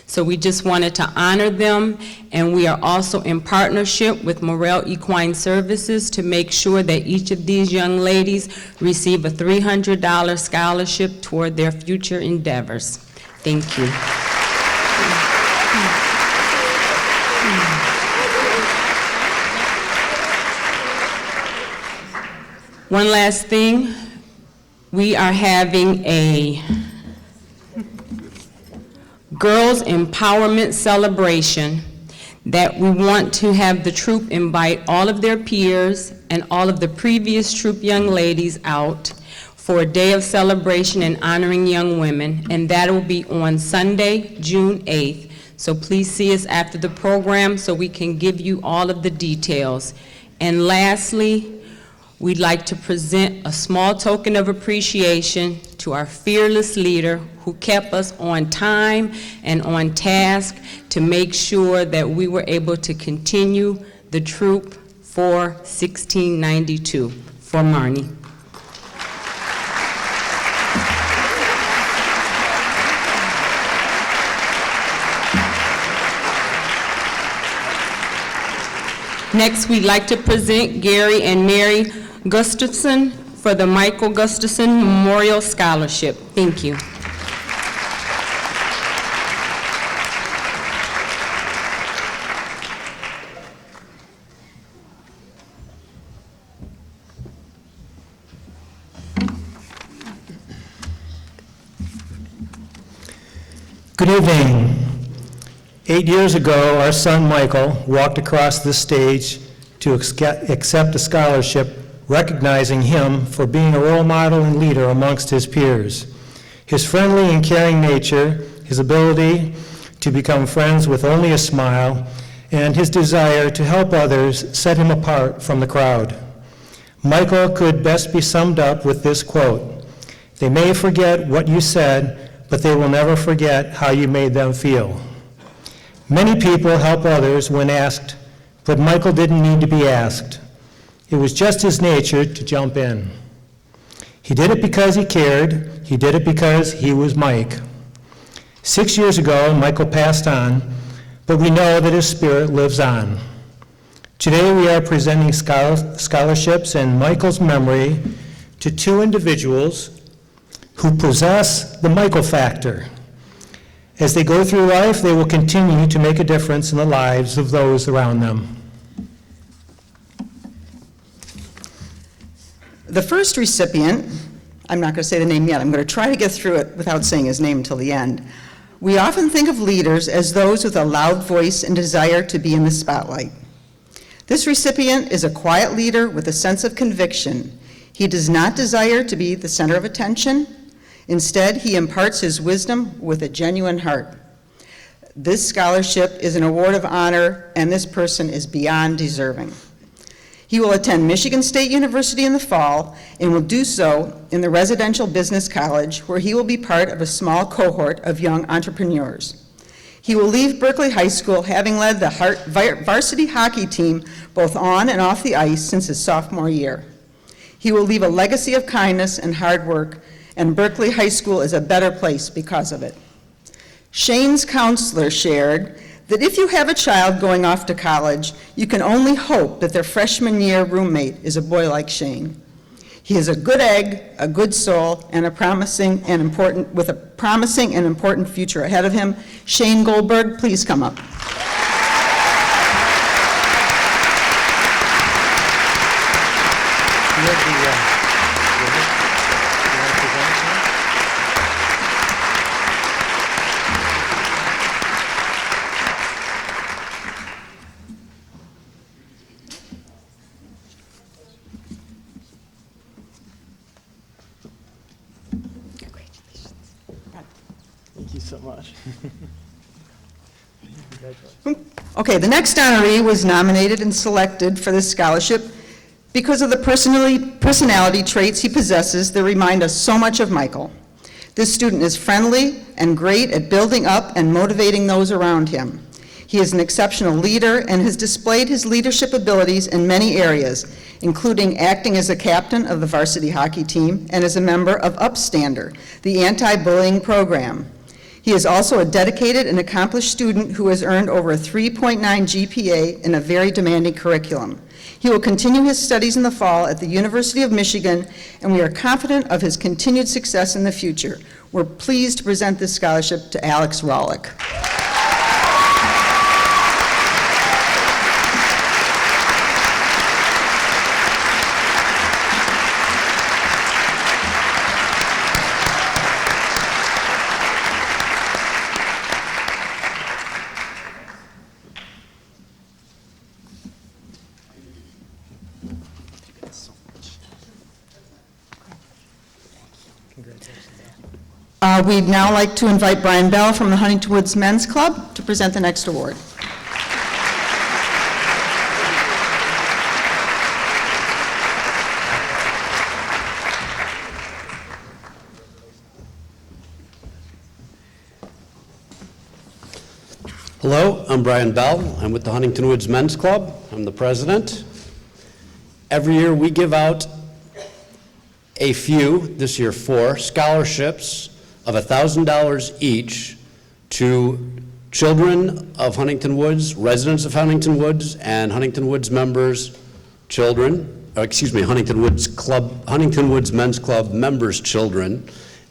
So we just wanted to honor them, and we are also in partnership with Morrell Equine Services to make sure that each of these young ladies receive a $300 scholarship toward their future endeavors. Thank you. One last thing, we are having a Girls Empowerment Celebration that we want to have the troop invite all of their peers and all of the previous troop young ladies out for a day of celebration and honoring young women, and that will be on Sunday, June 8th. So please see us after the program so we can give you all of the details. And lastly, we'd like to present a small token of appreciation to our fearless leader who kept us on time and on task to make sure that we were able to continue the troop for 1692. For Marnie. Next, we'd like to present Gary and Mary Gustafson for the Michael Gustafson Memorial Scholarship. Thank you. Good evening. 8 years ago, our son Michael walked across this stage to accept a scholarship recognizing him for being a role model and leader amongst his peers. His friendly and caring nature, his ability to become friends with only a smile, and his desire to help others set him apart from the crowd. Michael could best be summed up with this quote: "They may forget what you said, but they will never forget how you made them feel." Many people help others when asked, but Michael didn't need to be asked. It was just his nature to jump in. He did it because he cared. He did it because he was Mike. 6 years ago, Michael passed on, but we know that his spirit lives on. Today, we are presenting scholarships in Michael's memory to 2 individuals who possess the Michael factor. As they go through life, they will continue to make a difference in the lives of those around them. The first recipient, I'm not going to say the name yet, I'm going to try to get through it without saying his name until the end. We often think of leaders as those with a loud voice and desire to be in the spotlight. This recipient is a quiet leader with a sense of conviction. He does not desire to be the center of attention. Instead, he imparts his wisdom with a genuine heart. This scholarship is an award of honor, and this person is beyond deserving. He will attend Michigan State University in the fall and will do so in the Residential Business College, where he will be part of a small cohort of young entrepreneurs. He will leave Berkley High School having led the varsity hockey team both on and off the ice since his sophomore year. He will leave a legacy of kindness and hard work and Berkeley High School is a better place because of it. Shane's counselor shared that if you have a child going off to college, you can only hope that their freshman year roommate is a boy like Shane. He is a good egg, a good soul, and with a promising and important future ahead of him. Shane Goldberg, please come up. Thank you so much. Okay, the next honoree was nominated and selected for this scholarship because of the personality traits he possesses that remind us so much of Michael. This student is friendly and great at building up and motivating those around him. He is an exceptional leader and has displayed his leadership abilities in many areas, including acting as a captain of the varsity hockey team and as a member of Upstander, the anti-bullying program. He is also a dedicated and accomplished student who has earned over a 3.9 GPA in a very demanding curriculum. He will continue his studies in the fall at the University of Michigan, and we are confident of his continued success in the future. We're pleased to present this scholarship to Alex Rawlick. We'd now like to invite Brian Bell from the Huntington Woods Men's Club to present the next award. Hello, I'm Brian Bell. I'm with the Huntington Woods Men's Club. I'm the president. Every year we give out a few, this year 4, scholarships of $1,000 each to children of Huntington Woods, residents of Huntington Woods, and Huntington Woods members' children, Huntington Woods Men's Club members' children.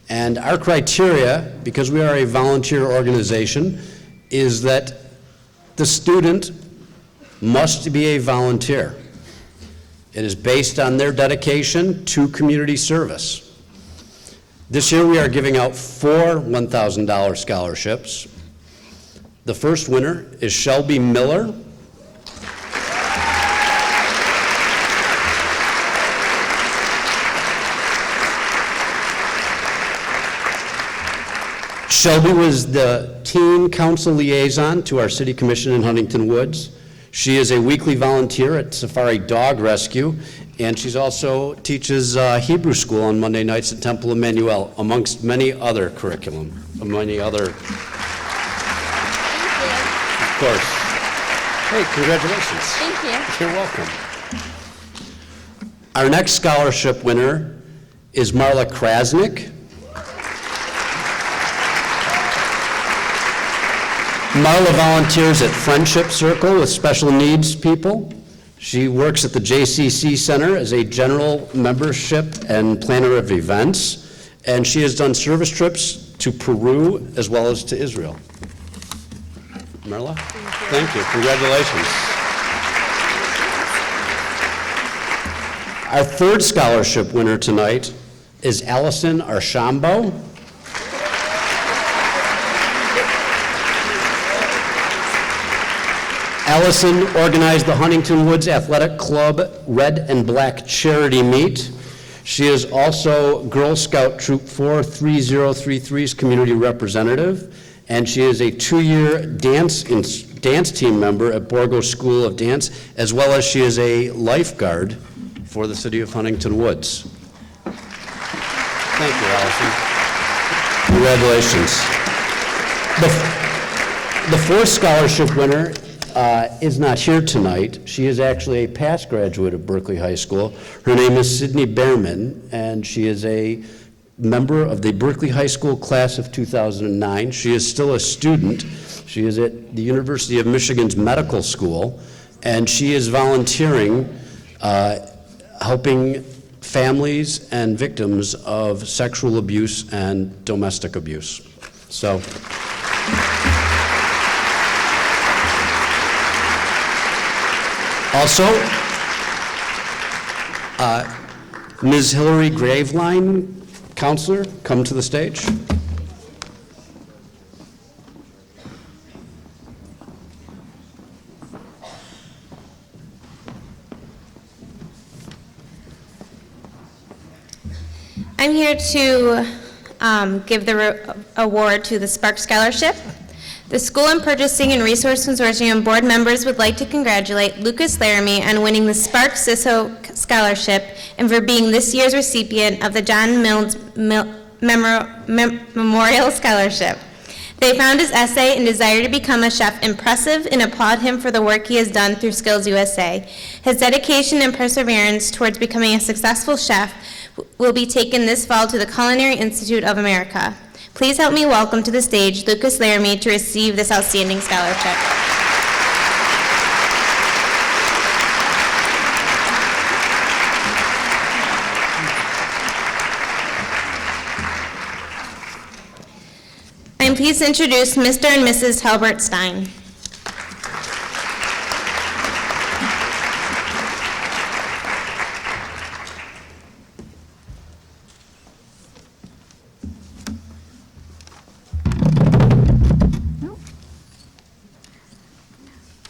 And our criteria, because we are a volunteer organization, is that the student must be a volunteer. It is based on their dedication to community service. This year we are giving out 4 $1,000 scholarships. The first winner is Shelby Miller. Shelby was the teen council liaison to our city commission in Huntington Woods. She is a weekly volunteer at Safari Dog Rescue, and she's also teaches Hebrew school on Monday nights at Temple Emmanuel, amongst many other curriculum, many other. Of course. Hey, congratulations. Thank you. You're welcome. Our next scholarship winner is Marla Krasnick. Marla volunteers at Friendship Circle with special needs people. She works at the JCC Center as a general membership and planner of events, and she has done service trips to Peru as well as to Israel. Marla? Thank you. Congratulations. Our third scholarship winner tonight is Allison Archambault. Allison organized the Huntington Woods Athletic Club Red and Black Charity Meet. She is also Girl Scout Troop 43033's community representative, and she is a 2-year dance team member at Berkley School of Dance, as well as she is a lifeguard for the city of Huntington Woods. Thank you, Allison. Congratulations. The fourth scholarship winner is not here tonight. She is actually a past graduate of Berkeley High School. Her name is Sydney Behrman, and she is a member of the Berkeley High School class of 2009. She is still a student. She is at the University of Michigan's Medical School, and she is volunteering, helping families and victims of sexual abuse and domestic abuse. So, also, Ms. Hillary Graveline, counselor, come to the stage. I'm here to give the award to the Spark Scholarship. The School and Purchasing and Resource Consortium board members would like to congratulate Lucas Laramie on winning the Spark CISO Scholarship and for being this year's recipient of the John Mills Memorial Scholarship. They found his essay and desire to become a chef impressive and applaud him for the work he has done through Skills USA. His dedication and perseverance towards becoming a successful chef will be taken this fall to the Culinary Institute of America. Please help me welcome to the stage Lucas Laramie to receive this outstanding scholarship. I am pleased to introduce Mr. and Mrs. Halbert Stein.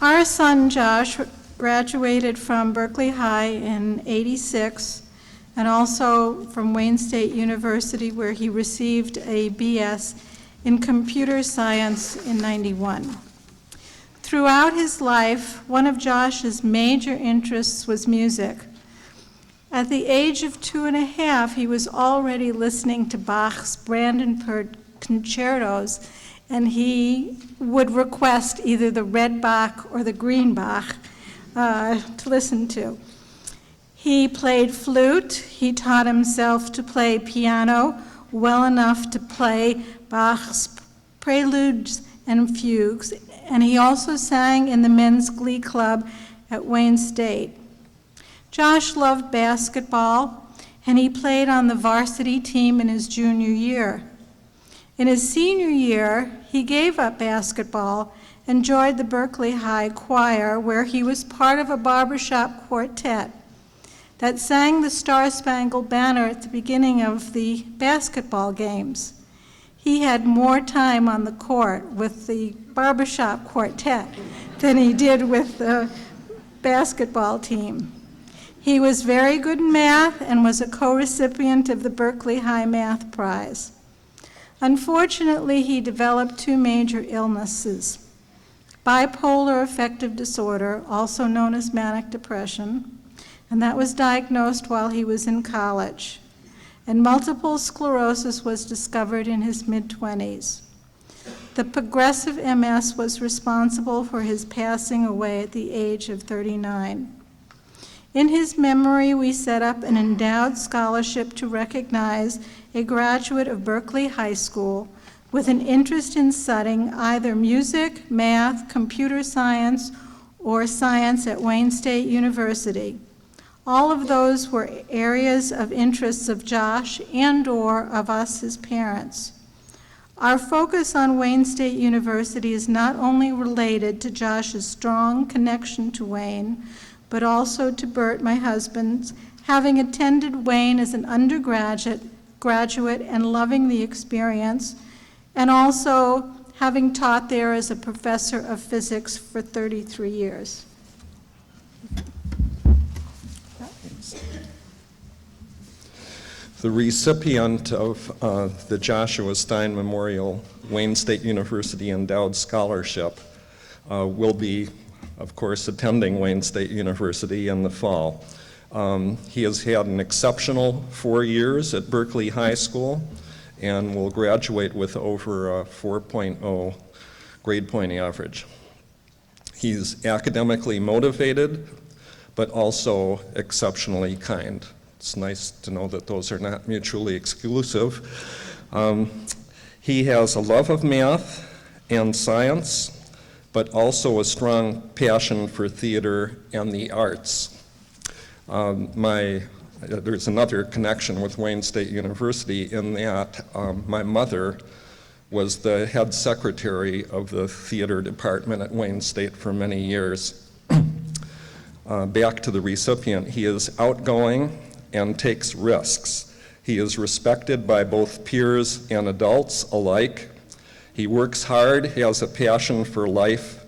Our son Josh graduated from Berkeley High in '86 and also from Wayne State University, where he received a BS in computer science in '91. Throughout his life, one of Josh's major interests was music. At the age of 2.5, he was already listening to Bach's Brandenburg concertos, and he would request either the red Bach or the green Bach to listen to. He played flute. He taught himself to play piano well enough to play Bach's preludes and fugues, and he also sang in the men's glee club at Wayne State. Josh loved basketball, and he played on the varsity team in his junior year. In his senior year, he gave up basketball and joined the Berkeley High Choir, where he was part of a barbershop quartet that sang the Star-Spangled Banner at the beginning of the basketball games. He had more time on the court with the barbershop quartet than he did with the basketball team. He was very good in math and was a co-recipient of the Berkeley High Math Prize. Unfortunately, he developed two major illnesses: bipolar affective disorder, also known as manic depression, and that was diagnosed while he was in college, and multiple sclerosis was discovered in his mid-20s. The progressive MS was responsible for his passing away at the age of 39. In his memory, we set up an endowed scholarship to recognize a graduate of Berkeley High School with an interest in studying either music, math, computer science, or science at Wayne State University. All of those were areas of interests of Josh and/or of us, his parents. Our focus on Wayne State University is not only related to Josh's strong connection to Wayne, but also to Bert, my husband, having attended Wayne as an undergraduate and loving the experience, and also having taught there as a professor of physics for 33 years. The recipient of the Joshua Stein Memorial Wayne State University Endowed Scholarship will be, of course, attending Wayne State University in the fall. He has had an exceptional 4 years at Berkeley High School and will graduate with over a 4.0 grade point average. He's academically motivated, but also exceptionally kind. it's nice to know that those are not mutually exclusive. He has a love of math and science, but also a strong passion for theater and the arts. There's another connection with Wayne State University in that my mother was the head secretary of the theater department at Wayne State for many years. Back to the recipient, he is outgoing and takes risks. He is respected by both peers and adults alike. He works hard, has a passion for life,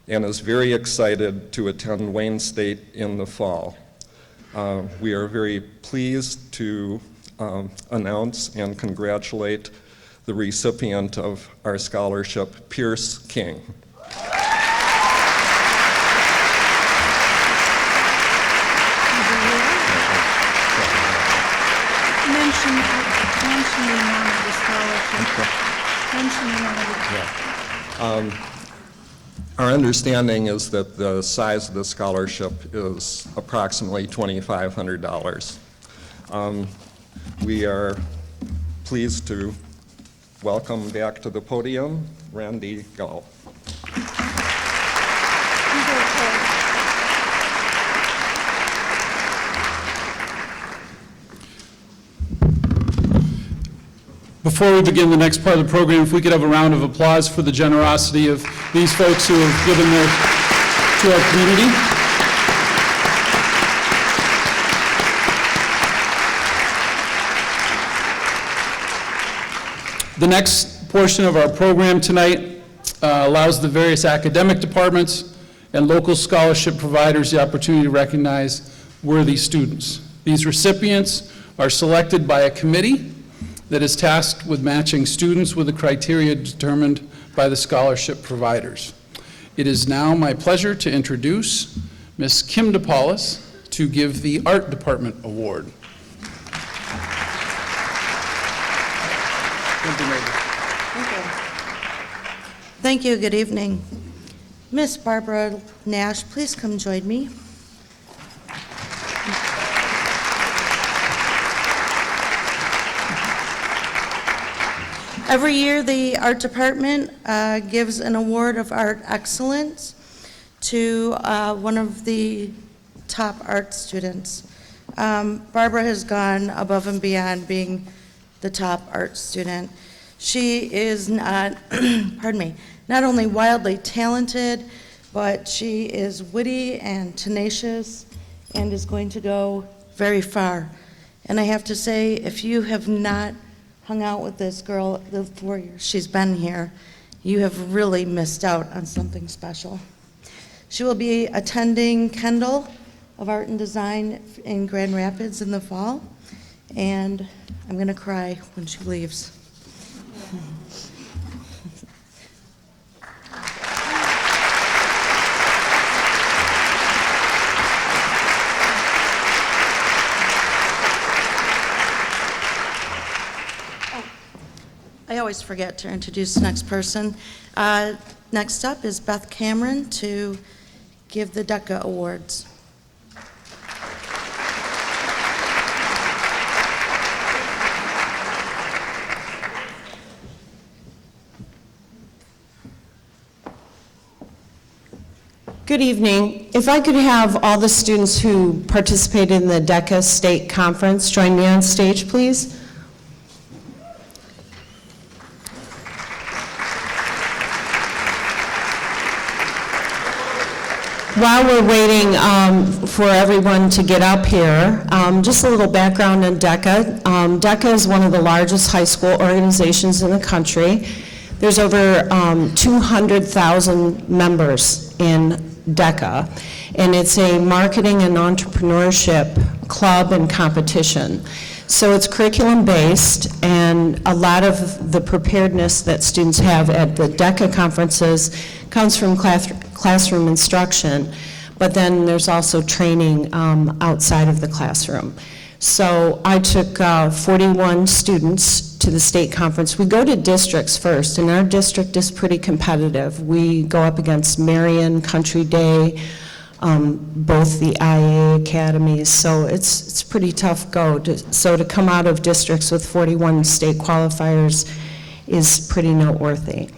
and is very excited to attend Wayne State in the fall. We are very pleased to announce and congratulate the recipient of our scholarship, Pierce King. Mention the amount of the scholarship. Mention the amount of the Our understanding is that the size of the scholarship is approximately $2,500. We are pleased to welcome back to the podium Randy Gull. Before we begin the next part of the program, if we could have a round of applause for the generosity of these folks who have given to our community. The next portion of our program tonight allows the various academic departments and local scholarship providers the opportunity to recognize worthy students. These recipients are selected by a committee that is tasked with matching students with the criteria determined by the scholarship providers. It is now my pleasure to introduce Ms. Kim DePaulis to give the Art Department Award. Thank you. Good evening. Miss Barbara Nash, please come join me. Every year, the Art Department gives an award of art excellence to one of the top art students. Barbara has gone above and beyond being the top art student. She is not, pardon me, not only wildly talented, but she is witty and tenacious and is going to go very far. And I have to say, if you have not hung out with this girl the 4 years she's been here, you have really missed out on something special. She will be attending Kendall of Art and Design in Grand Rapids in the fall, and I'm gonna cry when she leaves. I always forget to introduce the next person. Next up is Beth Cameron to give the DECA Awards. Good evening. If I could have all the students who participated in the DECA State Conference join me on stage, please. While we're waiting for everyone to get up here, just a little background on DECA. DECA is one of the largest high school organizations in the country. There's over 200,000 members in DECA, and it's a marketing and entrepreneurship club and competition. So it's curriculum-based, and a lot of the preparedness that students have at the DECA conferences comes from classroom instruction, but then there's also training outside of the classroom. So I took 41 students to the state conference. We go to districts first, and our district is pretty competitive. We go up against Marion, Country Day, both the IA academies, so it's a pretty tough go. So to come out of districts with 41 state qualifiers is pretty noteworthy.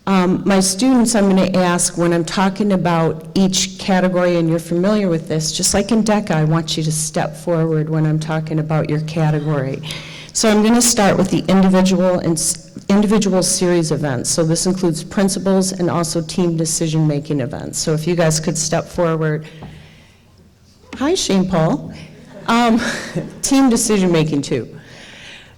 My students, I'm going to ask, when I'm talking about each category, and you're familiar with this, just like in DECA, I want you to step forward when I'm talking about your category. So I'm going to start with the individual series events. So this includes principals and also team decision-making events. So if you guys could step forward. Hi, Shane Paul. Team decision-making too.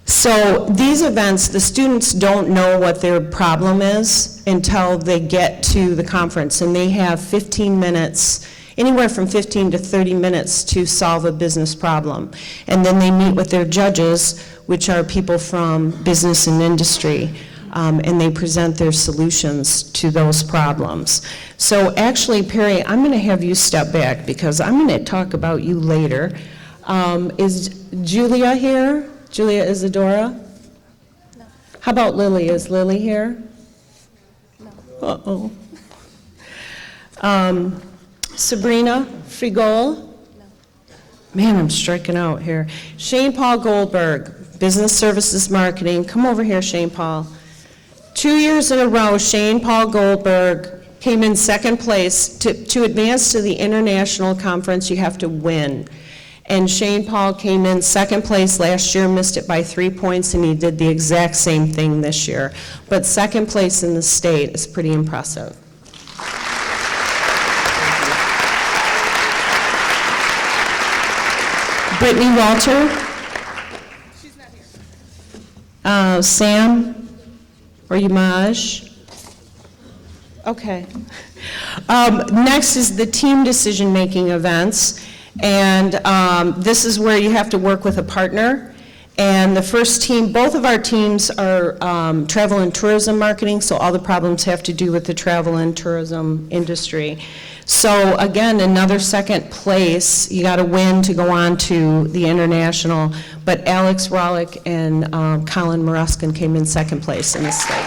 So these events, the students don't know what their problem is until they get to the conference, and they have 15 minutes, anywhere from 15 to 30 minutes to solve a business problem. And then they meet with their judges, which are people from business and industry, and they present their solutions to those problems. So actually, Perry, I'm going to have you step back because I'm going to talk about you later. Is Julia here? Julia Isadora? No. How about Lily? Is Lily here? No. Uh-oh. Sabrina Frigol? No. Man, I'm striking out here. Shane Paul Goldberg, Business Services Marketing. Come over here, Shane Paul. 2 years in a row, Shane Paul Goldberg came in second place. To advance to the international conference, you have to win. And Shane Paul came in second place last year, missed it by 3 points, and he did the exact same thing this year. But second place in the state is pretty impressive. Brittany Walter? She's not here. Sam? Or Yamaj? Okay. Next is the team decision-making events. And this is where you have to work with a partner. And the first team, both of our teams are travel and tourism marketing, so all the problems have to do with the travel and tourism industry. So again, another second place, you got to win to go on to the international. But Alex Rollick and Colin Moruskin came in second place in the state.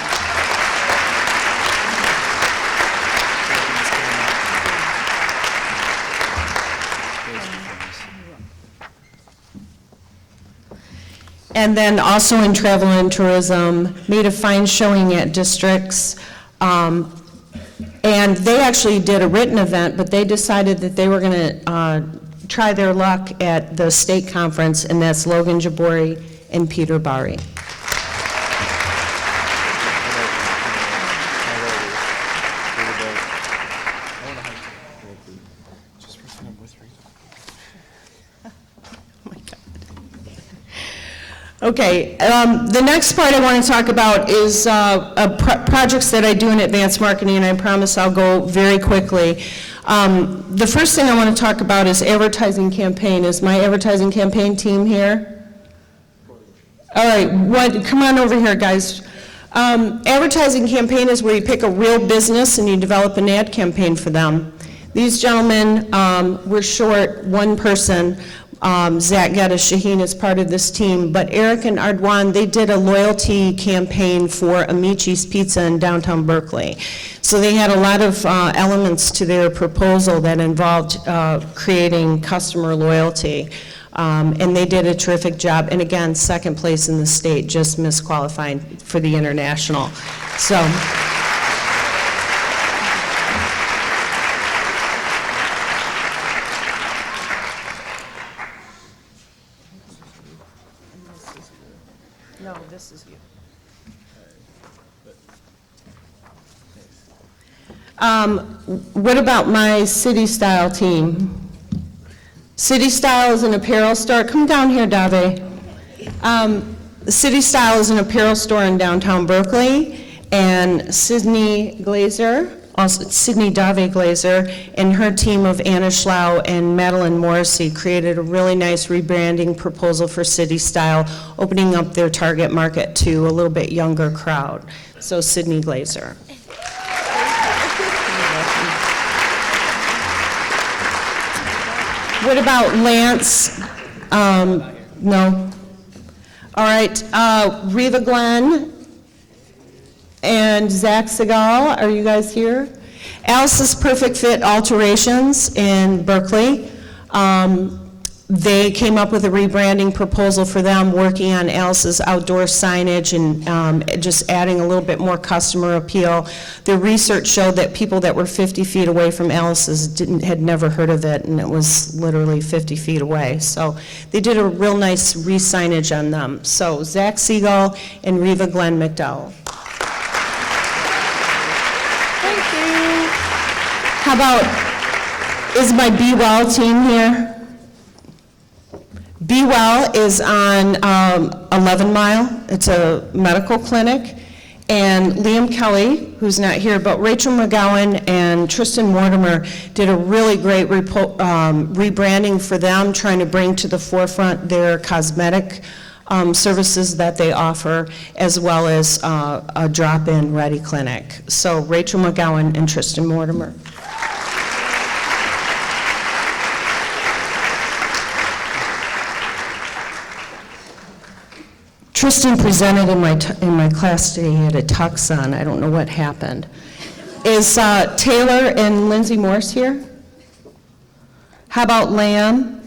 And then also in travel and tourism, made a fine showing at districts. And they actually did a written event, but they decided that they were going to try their luck at the state conference, and that's Logan Jabori and Peter Bari. Okay, the next part I want to talk about is projects that I do in advanced marketing, and I promise I'll go very quickly. The first thing I want to talk about is advertising campaign. Is my advertising campaign team here? All right, come on over here, guys. Advertising campaign is where you pick a real business and you develop an ad campaign for them. These gentlemen were short one person. Zach Geddes Shaheen is part of this team, but Eric and Ardwan, they did a loyalty campaign for Amici's Pizza in downtown Berkeley. So they had a lot of elements to their proposal that involved creating customer loyalty. And they did a terrific job. And again, second place in the state, just missed qualifying for the international. So. No, this is you. What about my City Style team? City Style is an apparel store. Come down here, Dave. City Style is an apparel store in downtown Berkeley, and Sydney Glazer, also Sydney Dave Glazer, and her team of Anna Schlau and Madeline Morrissey created a really nice rebranding proposal for City Style, opening up their target market to a little bit younger crowd. So Sydney Glazer. What about Lance? No. All right, Reva Glenn and Zach Segal, are you guys here? Alice's Perfect Fit Alterations in Berkeley. They came up with a rebranding proposal for them, working on Alice's outdoor signage and just adding a little bit more customer appeal. Their research showed that people that were 50 feet away from Alice's had never heard of it, and it was literally 50 feet away. So they did a real nice re-signage on them. So Zach Siegel and Reva Glenn McDowell. Thank you. How about, is my Be Well team here? Be Well is on 11 Mile. It's a medical clinic. And Liam Kelly, who's not here, but Rachel McGowan and Tristan Mortimer did a really great rebranding for them, trying to bring to the forefront their cosmetic services that they offer, as well as a drop-in ready clinic. So Rachel McGowan and Tristan Mortimer. Tristan presented in my class today. He had a tux on. I don't know what happened. Is Taylor and Lindsay Morse here? How about Lamb?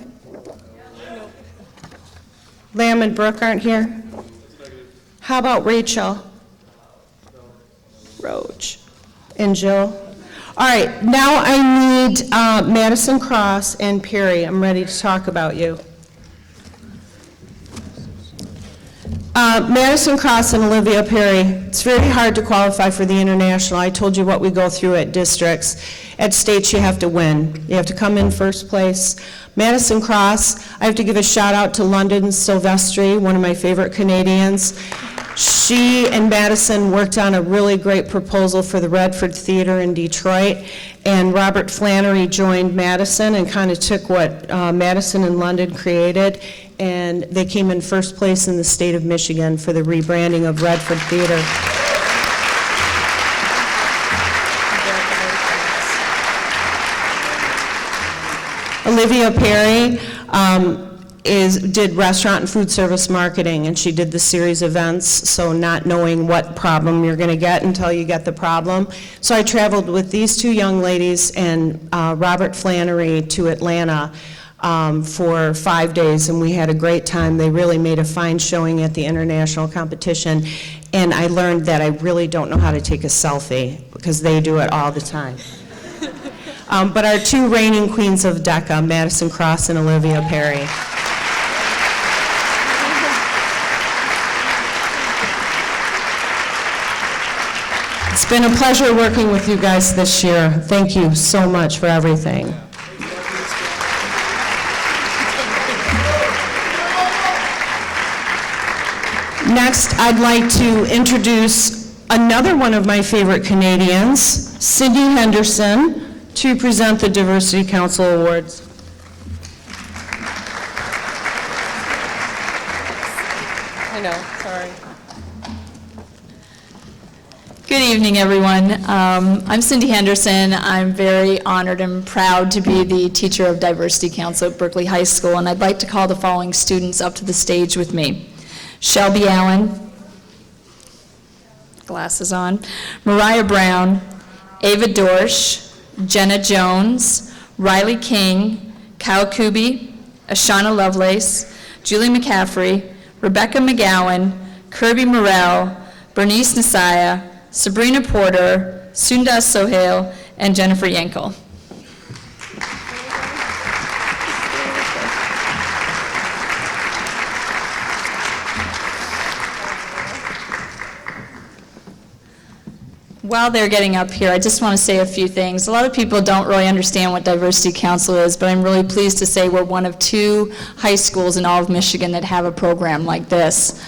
Lamb and Brooke aren't here? How about Rachel? Roach. And Jill? All right, now I need Madison Cross and Perry. I'm ready to talk about you. Madison Cross and Olivia Perry, it's very hard to qualify for the international. I told you what we go through at districts. At states, you have to win. You have to come in first place. Madison Cross, I have to give a shout out to London Silvestri, one of my favorite Canadians. She and Madison worked on a really great proposal for the Redford Theater in Detroit, and Robert Flannery joined Madison and kind of took what Madison and London created, and they came in first place in the state of Michigan for the rebranding of Redford Theater. Olivia Perry did restaurant and food service marketing, and she did the series events, so not knowing what problem you're going to get until you get the problem. So I traveled with these two young ladies and Robert Flannery to Atlanta for 5 days, and we had a great time. They really made a fine showing at the international competition, and I learned that I really don't know how to take a selfie, because they do it all the time. But our two reigning queens of DECA, Madison Cross and Olivia Perry. It's been a pleasure working with you guys this year. Thank you so much for everything. Next, I'd like to introduce another one of my favorite Canadians, Cindy Henderson, to present the Diversity Council Awards. I know, sorry. Good evening, everyone. I'm Cindy Henderson. I'm very honored and proud to be the Teacher of Diversity Council at Berkley High School, and I'd like to call the following students up to the stage with me. Shelby Allen, glasses on, Mariah Brown, Ava Dorsch, Jenna Jones, Riley King, Kyle Kuby, Ashana Lovelace, Julie McCaffrey, Rebecca McGowan, Kirby Morrell, Bernice Nasaya, Sabrina Porter, Sunda Sohail, and Jennifer Yankel. While they're getting up here, I just want to say a few things. A lot of people don't really understand what Diversity Council is, but I'm really pleased to say we're one of 2 high schools in all of Michigan that have a program like this.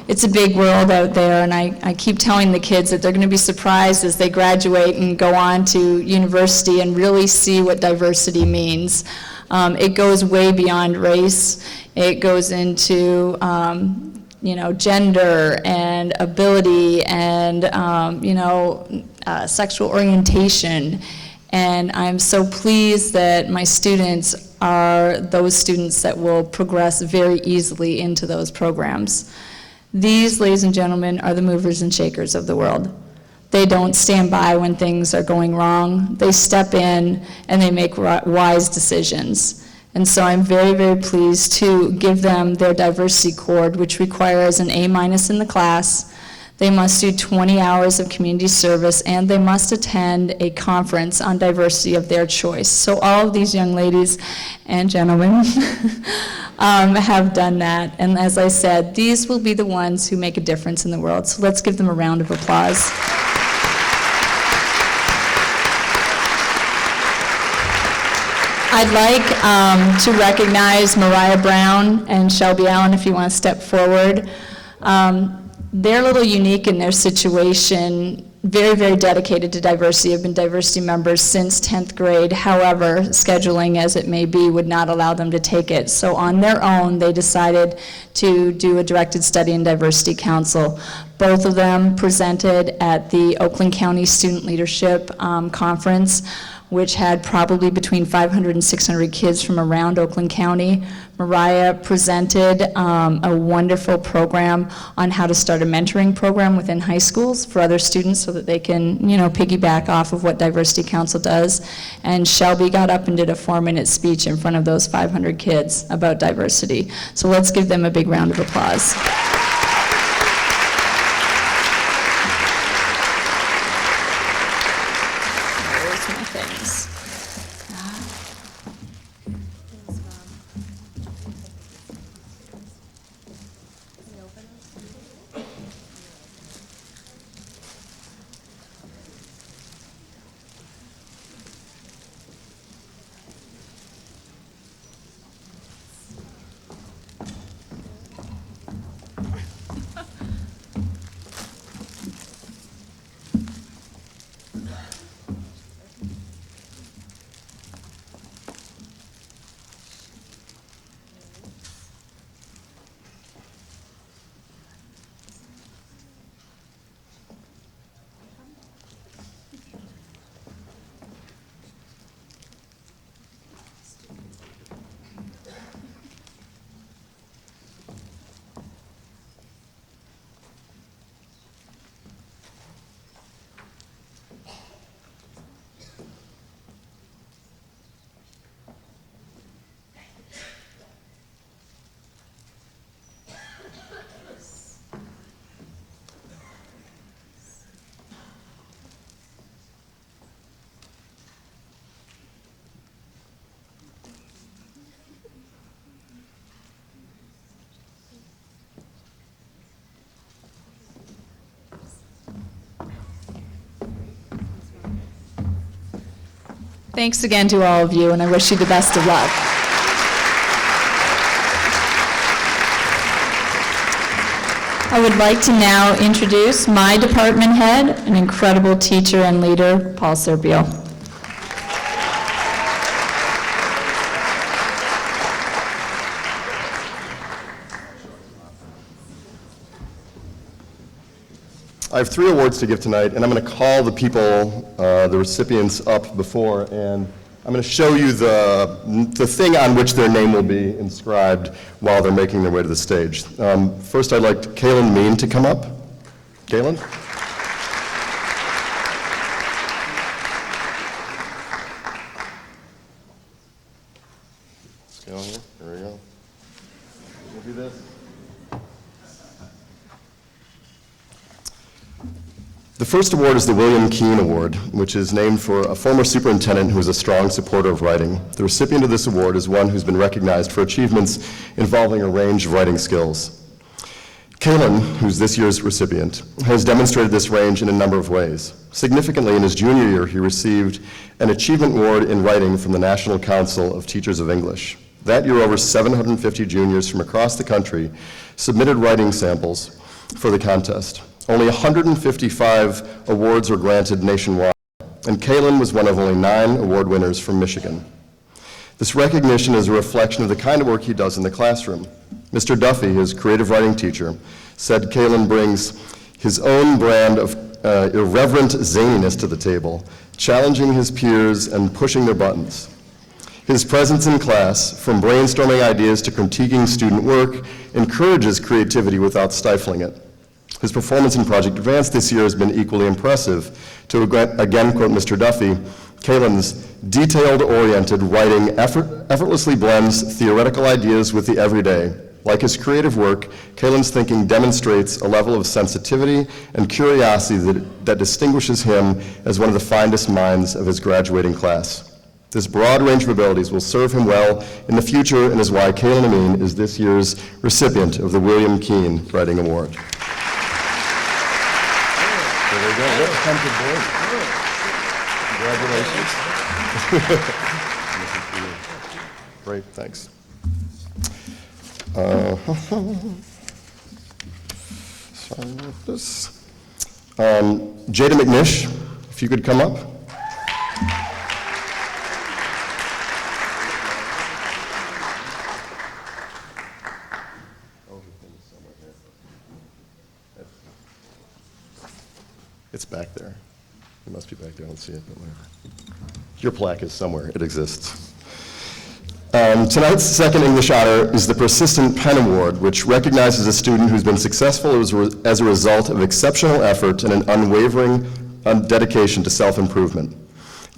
It's a big world out there, and I keep telling the kids that they're going to be surprised as they graduate and go on to university and really see what diversity means. It goes way beyond race. It goes into gender and ability and, sexual orientation. And I'm so pleased that my students are those students that will progress very easily into those programs. These, ladies and gentlemen, are the movers and shakers of the world. They don't stand by when things are going wrong. They step in and they make wise decisions. And so I'm very, very pleased to give them their diversity cord, which requires an A- in the class. They must do 20 hours of community service, and they must attend a conference on diversity of their choice. So all of these young ladies and gentlemen have done that. And as I said, these will be the ones who make a difference in the world. So let's give them a round of applause. I'd like to recognize Mariah Brown and Shelby Allen, if you want to step forward. They're a little unique in their situation, very, very dedicated to diversity, have been diversity members since 10th grade. However, scheduling as it may be would not allow them to take it. So on their own, they decided to do a directed study in diversity council. Both of them presented at the Oakland County Student Leadership Conference, which had probably between 500 and 600 kids from around Oakland County. Mariah presented a wonderful program on how to start a mentoring program within high schools for other students so that they can, piggyback off of what Diversity Council does. And Shelby got up and did a 4-minute speech in front of those 500 kids about diversity. So let's give them a big round of applause. Thanks again to all of you, and I wish you the best of luck. I would like to now introduce my department head, an incredible teacher and leader, Paul Serpio. I have 3 awards to give tonight, and I'm going to call the people, the recipients up before, and I'm going to show you the thing on which their name will be inscribed while they're making their way to the stage. First, I'd like Kaylin Mean to come up. Kaylin? Let's go here. There we go. We'll do this. The first award is the William Keene Award, which is named for a former superintendent who is a strong supporter of writing. The recipient of this award is one who's been recognized for achievements involving a range of writing skills. Kaylin, who's this year's recipient, has demonstrated this range in a number of ways. Significantly, in his junior year, he received an Achievement Award in Writing from the National Council of Teachers of English. That year, over 750 juniors from across the country submitted writing samples for the contest. Only 155 awards were granted nationwide, and Kaylin was one of only 9 award winners from Michigan. This recognition is a reflection of the kind of work he does in the classroom. Mr. Duffy, his creative writing teacher, said Kaylin brings his own brand of irreverent zaniness to the table, challenging his peers and pushing their buttons. His presence in class, from brainstorming ideas to critiquing student work, encourages creativity without stifling it. His performance in Project Advance this year has been equally impressive. To again quote Mr. Duffy, Kalen's detailed-oriented writing effortlessly blends theoretical ideas with the everyday. Like his creative work, Kalen's thinking demonstrates a level of sensitivity and curiosity that distinguishes him as one of the finest minds of his graduating class. This broad range of abilities will serve him well in the future and is why Kalen Amin is this year's recipient of the William Keene Writing Award. There we go. Come to board. Congratulations. Great, thanks. Sorry about this. Jada McNish, if you could come up. It's back there. It must be back there. I don't see it, but whatever. Your plaque is somewhere. It exists. Tonight's second English honor is the Persistent Pen Award, which recognizes a student who's been successful as a result of exceptional effort and an unwavering dedication to self-improvement.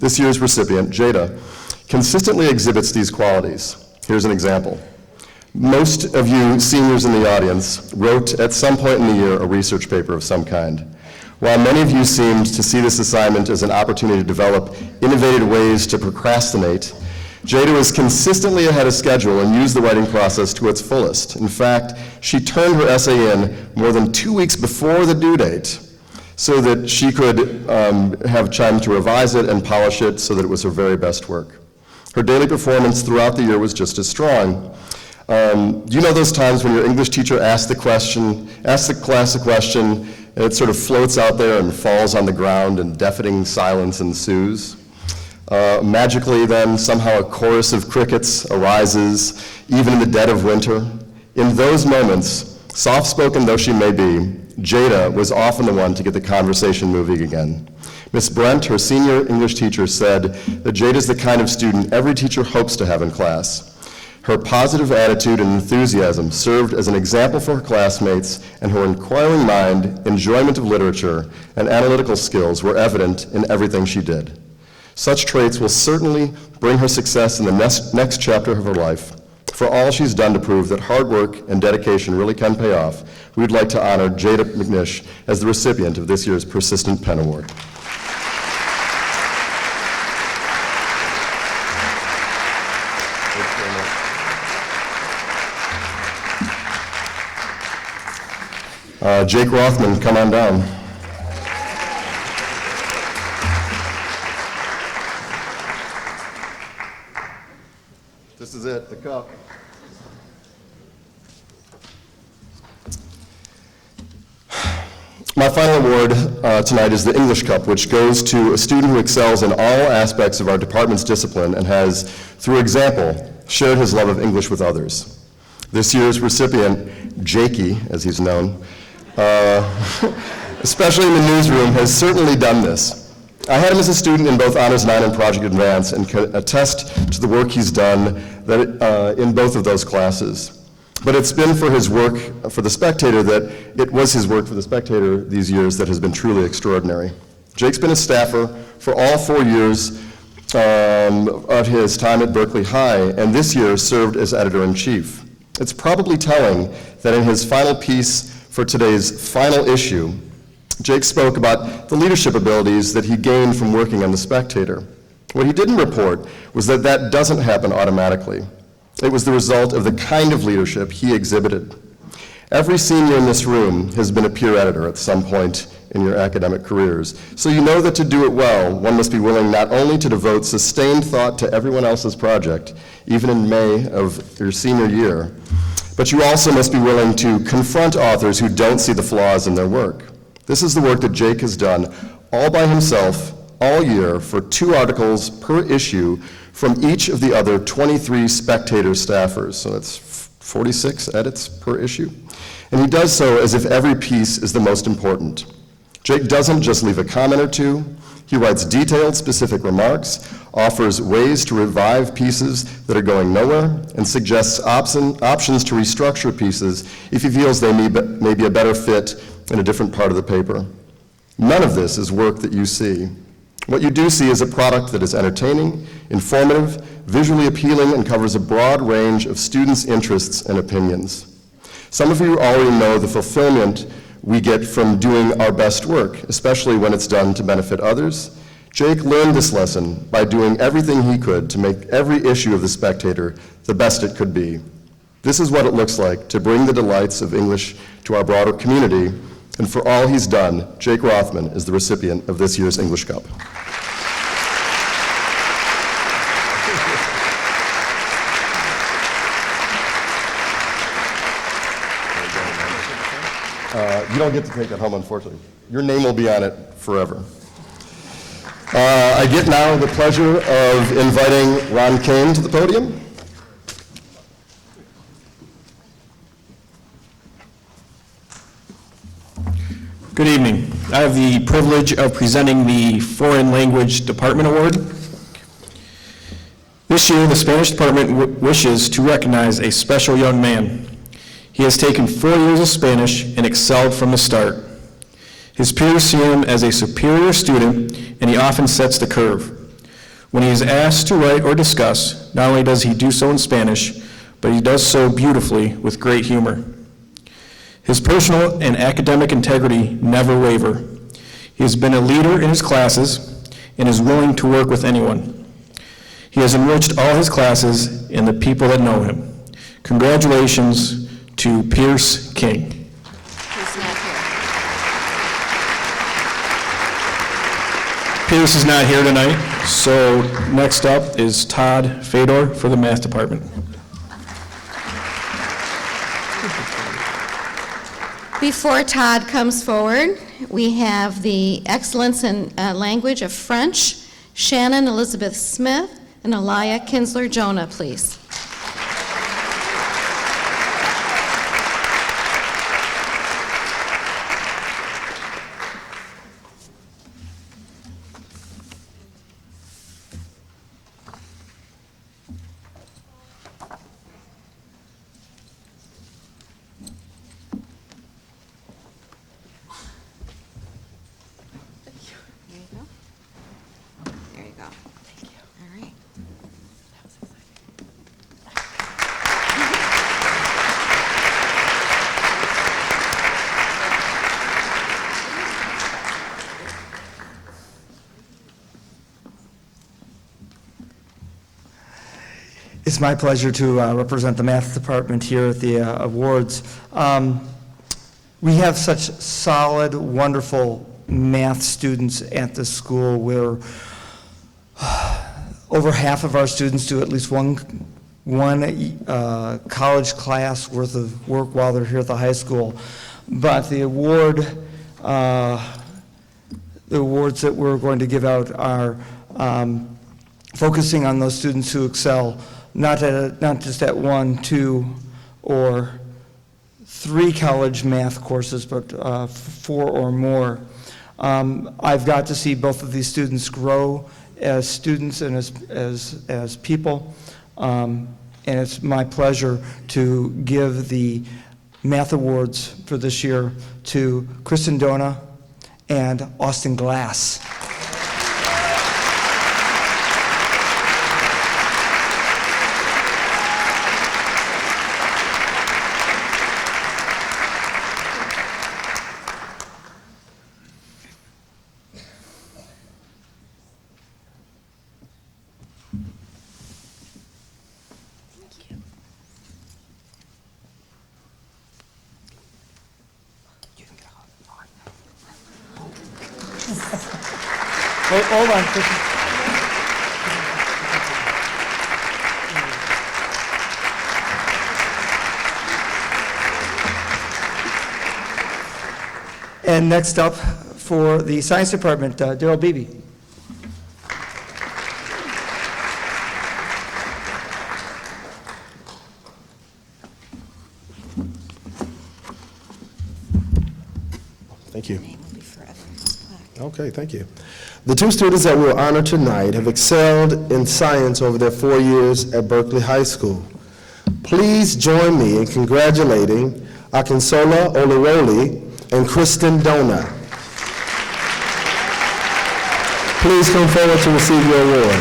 This year's recipient, Jada, consistently exhibits these qualities. Here's an example. Most of you seniors in the audience wrote at some point in the year a research paper of some kind. While many of you seemed to see this assignment as an opportunity to develop innovative ways to procrastinate, Jada was consistently ahead of schedule and used the writing process to its fullest. In fact, she turned her essay in more than 2 weeks before the due date so that she could have time to revise it and polish it so that it was her very best work. Her daily performance throughout the year was just as strong. You know those times when your English teacher asks the class a question, and it sort of floats out there and falls on the ground and deafening silence ensues? Magically then, somehow a chorus of crickets arises, even in the dead of winter. In those moments, soft-spoken though she may be, Jada was often the one to get the conversation moving again. Miss Brent, her senior English teacher, said that Jada's the kind of student every teacher hopes to have in class. Her positive attitude and enthusiasm served as an example for her classmates, and her inquiring mind, enjoyment of literature, and analytical skills were evident in everything she did. Such traits will certainly bring her success in the next chapter of her life. For all she's done to prove that hard work and dedication really can pay off, we would like to honor Jada McNish as the recipient of this year's Persistent Pen Award. Jake Rothman, come on down. This is it, the cup. My final award tonight is the English Cup, which goes to a student who excels in all aspects of our department's discipline and has, through example, shared his love of English with others. This year's recipient, Jakey, as he's known, especially in the newsroom, has certainly done this. I had him as a student in both Honors 9 and Project Advance and can attest to the work he's done in both of those classes. But it's been for his work for The Spectator these years that has been truly extraordinary. Jake's been a staffer for all 4 years of his time at Berkeley High, and this year served as editor-in-chief. It's probably telling that in his final piece for today's final issue, Jake spoke about the leadership abilities that he gained from working on The Spectator. What he didn't report was that that doesn't happen automatically. It was the result of the kind of leadership he exhibited. Every senior in this room has been a peer editor at some point in your academic careers, so you know that to do it well, one must be willing not only to devote sustained thought to everyone else's project, even in May of your senior year, but you also must be willing to confront authors who don't see the flaws in their work. This is the work that Jake has done all by himself, all year, for 2 articles per issue from each of the other 23 Spectator staffers, so that's 46 edits per issue. And he does so as if every piece is the most important. Jake doesn't just leave a comment or two. He writes detailed, specific remarks, offers ways to revive pieces that are going nowhere, and suggests options to restructure pieces if he feels they may be a better fit in a different part of the paper. None of this is work that you see. What you do see is a product that is entertaining, informative, visually appealing, and covers a broad range of students' interests and opinions. Some of you already know the fulfillment we get from doing our best work, especially when it's done to benefit others. Jake learned this lesson by doing everything he could to make every issue of The Spectator the best it could be. This is what it looks like to bring the delights of English to our broader community, and for all he's done, Jake Rothman is the recipient of this year's English Cup. You don't get to take it home, unfortunately. Your name will be on it forever. I get now the pleasure of inviting Ron Kane to the podium. Good evening. I have the privilege of presenting the Foreign Language Department Award. This year, the Spanish Department wishes to recognize a special young man. He has taken 4 years of Spanish and excelled from the start. His peers see him as a superior student, and he often sets the curve. When he is asked to write or discuss, not only does he do so in Spanish, but he does so beautifully with great humor. His personal and academic integrity never waver. He has been a leader in his classes and is willing to work with anyone. He has enriched all his classes and the people that know him. Congratulations to Pierce King. Pierce is not here tonight, so next up is Todd Fedor for the Math Department. Before Todd comes forward, we have the excellence in language of French, Shannon Elizabeth Smith and Elia Kinsler-Jonah, please. It's my pleasure to represent the Math Department here at the awards. We have such solid, wonderful math students at the school where over half of our students do at least one college class worth of work while they're here at the high school. But the awards that we're going to give out are focusing on those students who excel, not just at 1, 2, or 3 college math courses, but 4 or more. I've got to see both of these students grow as students and as people, and it's my pleasure to give the math awards for this year to Kristen Dona and Austin Glass. Wait, hold on. And next up for the Science Department, Daryl Beebe. Thank you. Okay, thank you. The 2 students that we'll honor tonight have excelled in science over their 4 years at Berkley High School. Please join me in congratulating Akinsola Oloroli, and Kristen Dona. Please come forward to receive your award.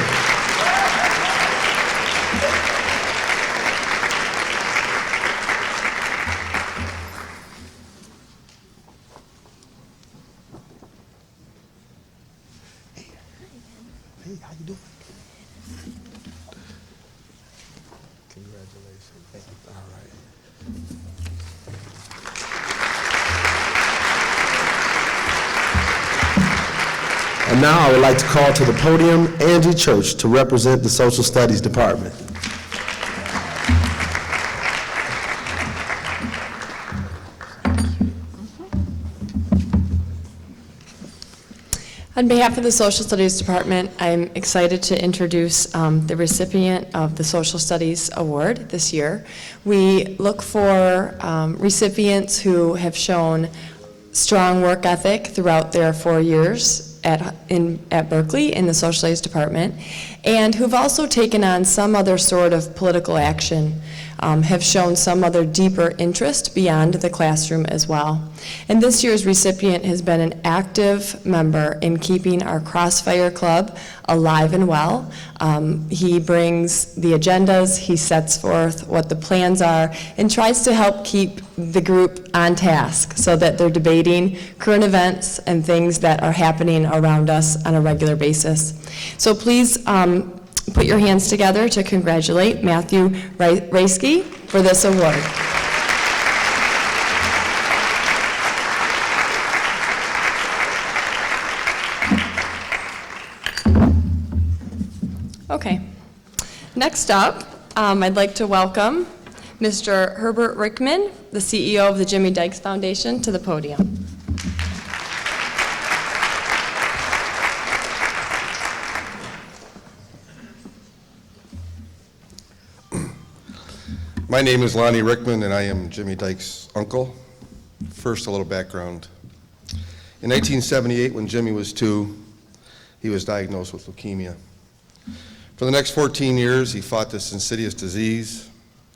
Hey, how you doing? Congratulations. All right. And now I would like to call to the podium Angie Church to represent the Social Studies Department. On behalf of the Social Studies Department, I'm excited to introduce the recipient of the Social Studies Award this year. We look for recipients who have shown strong work ethic throughout their 4 years at Berkeley in the Social Studies Department, and who've also taken on some other sort of political action, have shown some other deeper interest beyond the classroom as well. And this year's recipient has been an active member in keeping our Crossfire Club alive and well. He brings the agendas, he sets forth what the plans are, and tries to help keep the group on task so that they're debating current events and things that are happening around us on a regular basis. So please put your hands together to congratulate Matthew Reisky for this award. Okay. Next up, I'd like to welcome Mr. Herbert Rickman, the CEO of the Jimmy Dykes Foundation, to the podium. My name is Lonnie Rickman, and I am Jimmy Dykes' uncle. First, a little background. In 1978, when Jimmy was 2, he was diagnosed with leukemia. For the next 14 years, he fought this insidious disease,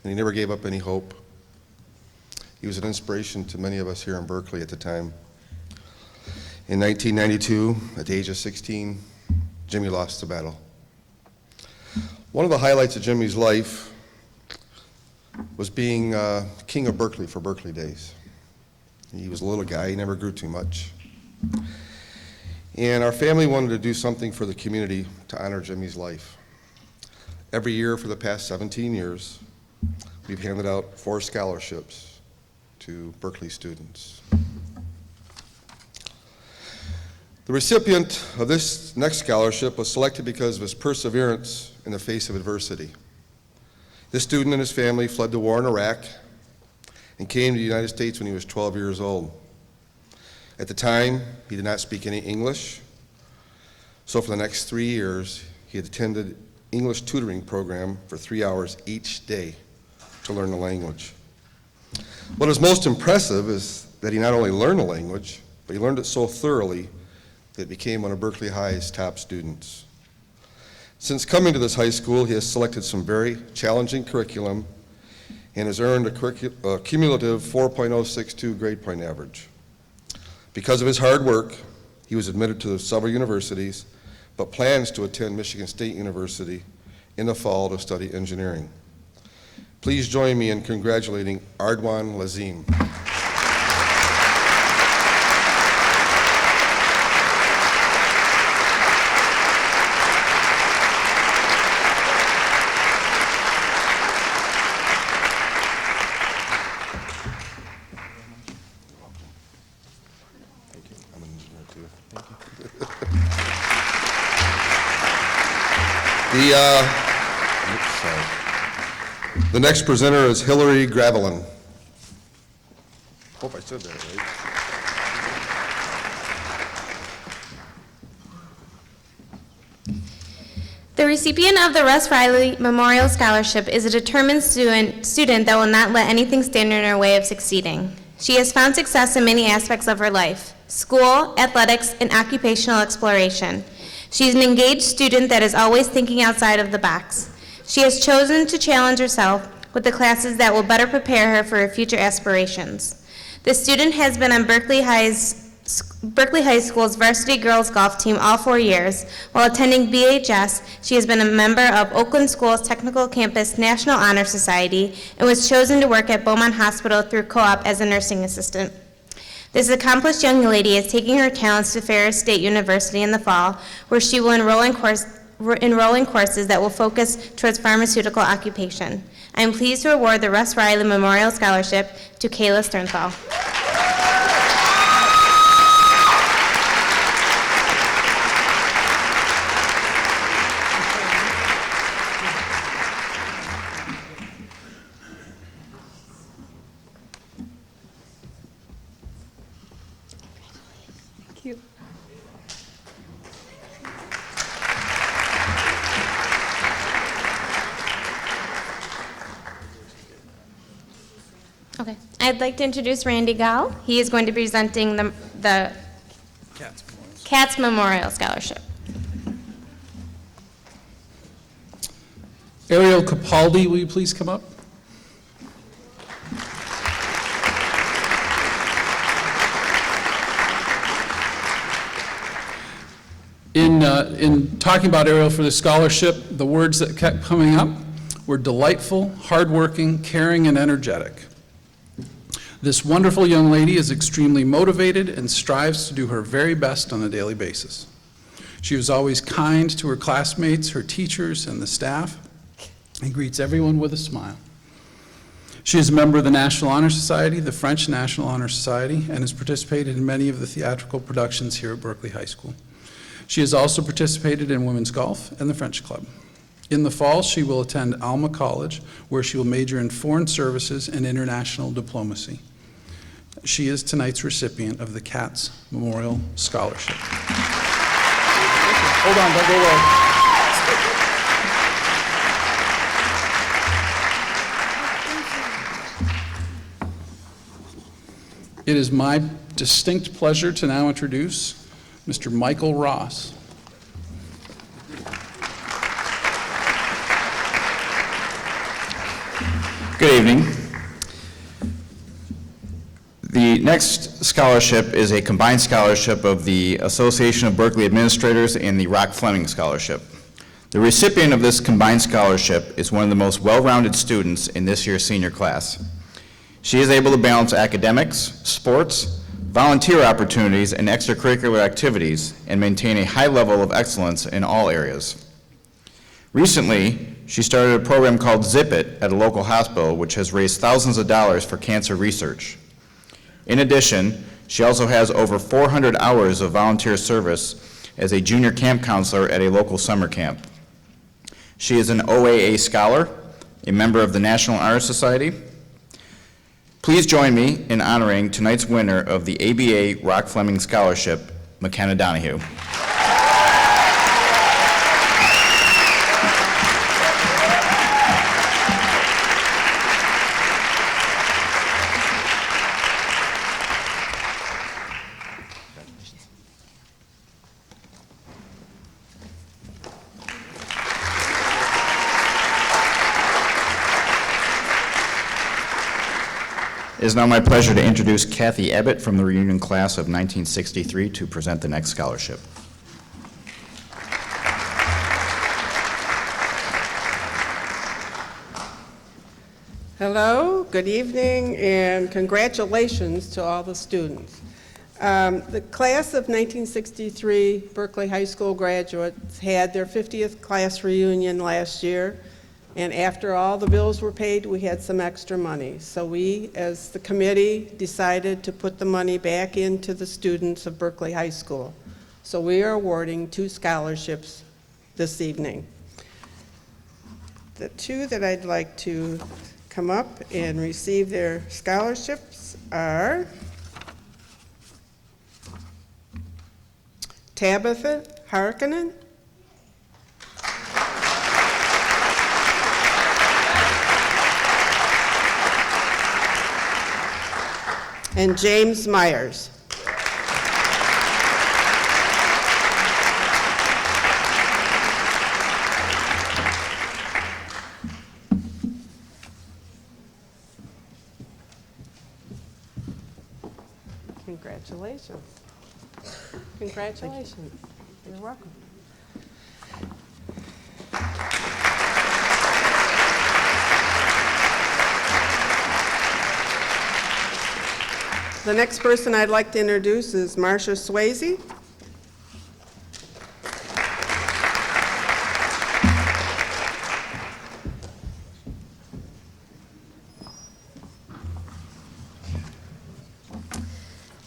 and he never gave up any hope. He was an inspiration to many of us here in Berkeley at the time. In 1992, at the age of 16, Jimmy lost the battle. One of the highlights of Jimmy's life was being king of Berkeley for Berkeley Days. He was a little guy, he never grew too much. And our family wanted to do something for the community to honor Jimmy's life. Every year for the past 17 years, we've handed out 4 scholarships to Berkeley students. The recipient of this next scholarship was selected because of his perseverance in the face of adversity. This student and his family fled the war in Iraq and came to the United States when he was 12 years old. At the time, he did not speak any English, so for the next 3 years, he had attended English tutoring program for 3 hours each day to learn the language. What is most impressive is that he not only learned the language, but he learned it so thoroughly that he became one of Berkeley High's top students. Since coming to this high school, he has selected some very challenging curriculum and has earned a cumulative 4.062 grade point average. Because of his hard work, he was admitted to several universities, but plans to attend Michigan State University in the fall to study engineering. Please join me in congratulating Ardwan Lazim. The next presenter is Hillary Gravelin. Hope I said that right. The recipient of the Russ Riley Memorial Scholarship is a determined student that will not let anything stand in her way of succeeding. She has found success in many aspects of her life: school, athletics, and occupational exploration. She is an engaged student that is always thinking outside of the box. She has chosen to challenge herself with the classes that will better prepare her for her future aspirations. The student has been on Berkley High School's varsity girls golf team all 4 years. While attending BHS, she has been a member of Oakland School's Technical Campus National Honor Society and was chosen to work at Beaumont Hospital through co-op as a nursing assistant. This accomplished young lady is taking her talents to Ferris State University in the fall, where she will enroll in courses that will focus towards pharmaceutical occupation. I am pleased to award the Russ Riley Memorial Scholarship to Kayla Sternthal. Thank you. Okay. I'd like to introduce Randy Gall. He is going to be presenting the Katz Memorial Scholarship. Ariel Capaldi, will you please come up? In talking about Ariel for the scholarship, the words that kept coming up were delightful, hardworking, caring, and energetic. This wonderful young lady is extremely motivated and strives to do her very best on a daily basis. She was always kind to her classmates, her teachers, and the staff, and greets everyone with a smile. She is a member of the National Honor Society, the French National Honor Society, and has participated in many of the theatrical productions here at Berkley High School. She has also participated in women's golf and the French Club. In the fall, she will attend Alma College, where she will major in foreign services and international diplomacy. She is tonight's recipient of the Katz Memorial Scholarship. Hold on, don't go away. It is my distinct pleasure to now introduce Mr. Michael Ross. Good evening. The next scholarship is a combined scholarship of the Association of Berkeley Administrators and the Rock Fleming Scholarship. The recipient of this combined scholarship is one of the most well-rounded students in this year's senior class. She is able to balance academics, sports, volunteer opportunities, and extracurricular activities, and maintain a high level of excellence in all areas. Recently, she started a program called Zip It at a local hospital, which has raised thousands of dollars for cancer research. In addition, she also has over 400 hours of volunteer service as a junior camp counselor at a local summer camp. She is an OAA scholar, a member of the National Honor Society. Please join me in honoring tonight's winner of the ABA Rock Fleming Scholarship, McKenna Donahue. It is now my pleasure to introduce Kathy Abbott from the reunion class of 1963 to present the next scholarship. Hello, good evening, and congratulations to all the students. The class of 1963 Berkeley High School graduates had their 50th class reunion last year. And after all the bills were paid, we had some extra money. So we, as the committee, decided to put the money back into the students of Berkeley High School. So we are awarding 2 scholarships this evening. The 2 that I'd like to come up and receive their scholarships are Tabitha Harkonnen, and James Myers. Congratulations. Congratulations. You're welcome. The next person I'd like to introduce is Marcia Swayze.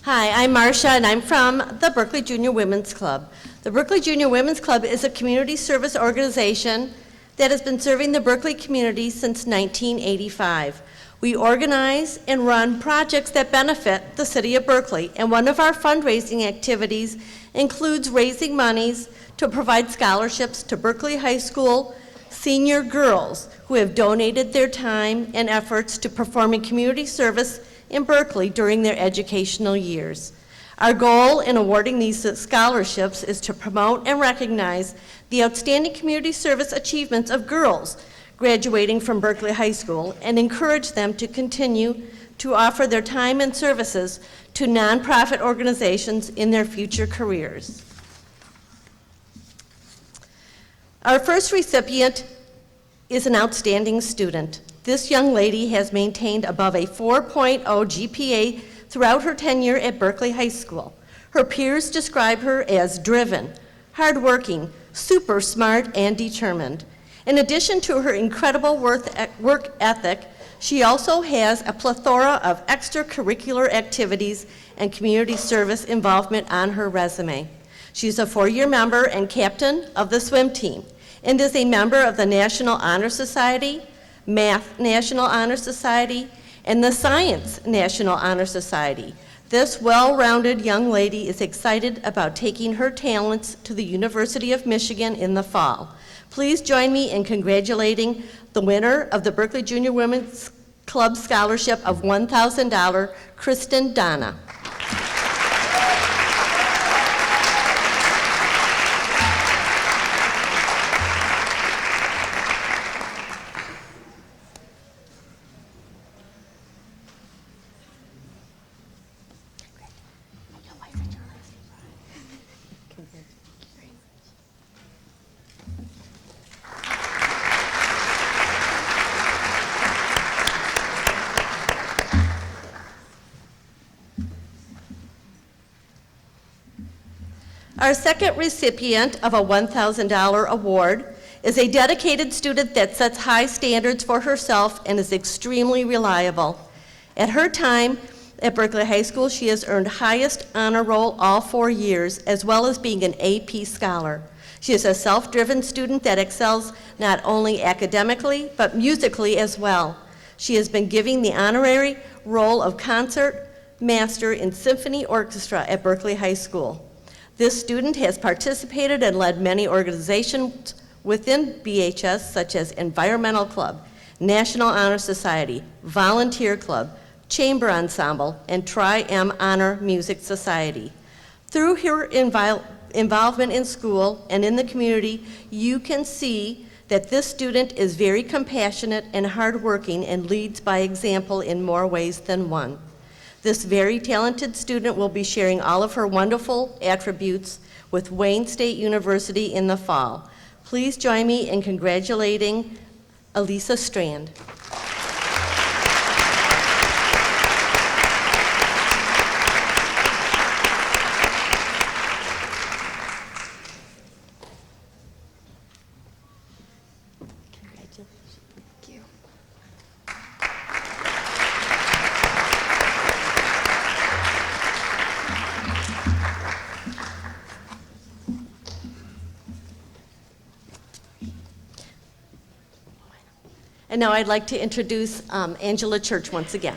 Hi, I'm Marcia, and I'm from the Berkley Junior Women's Club. The Berkley Junior Women's Club is a community service organization that has been serving the Berkley community since 1985. We organize and run projects that benefit the city of Berkley, and one of our fundraising activities includes raising monies to provide scholarships to Berkley High School senior girls who have donated their time and efforts to performing community service in Berkley during their educational years. Our goal in awarding these scholarships is to promote and recognize the outstanding community service achievements of girls graduating from Berkley High School and encourage them to continue to offer their time and services to nonprofit organizations in their future careers. Our first recipient is an outstanding student. This young lady has maintained above a 4.0 GPA throughout her tenure at Berkley High School. Her peers describe her as driven, hardworking, super smart, and determined. In addition to her incredible work ethic, she also has a plethora of extracurricular activities and community service involvement on her resume. She's a four-year member and captain of the swim team and is a member of the National Honor Society, Math National Honor Society, and the Science National Honor Society. This well-rounded young lady is excited about taking her talents to the University of Michigan in the fall. Please join me in congratulating the winner of the Berkley Junior Women's Club Scholarship of $1,000, Kristen Donna. Our second recipient of a $1,000 award is a dedicated student that sets high standards for herself and is extremely reliable. At her time at Berkley High School, she has earned highest honor roll all 4 years, as well as being an AP scholar. She is a self-driven student that excels not only academically, but musically as well. She has been given the honorary role of concert master in symphony orchestra at Berkley High School. This student has participated and led many organizations within BHS, such as Environmental Club, National Honor Society, Volunteer Club, Chamber Ensemble, and Tri-M Honor Music Society. Through her involvement in school and in the community, you can see that this student is very compassionate and hardworking and leads by example in more ways than one. This very talented student will be sharing all of her wonderful attributes with Wayne State University in the fall. Please join me in congratulating Elisa Strand. And now I'd like to introduce Angela Church once again.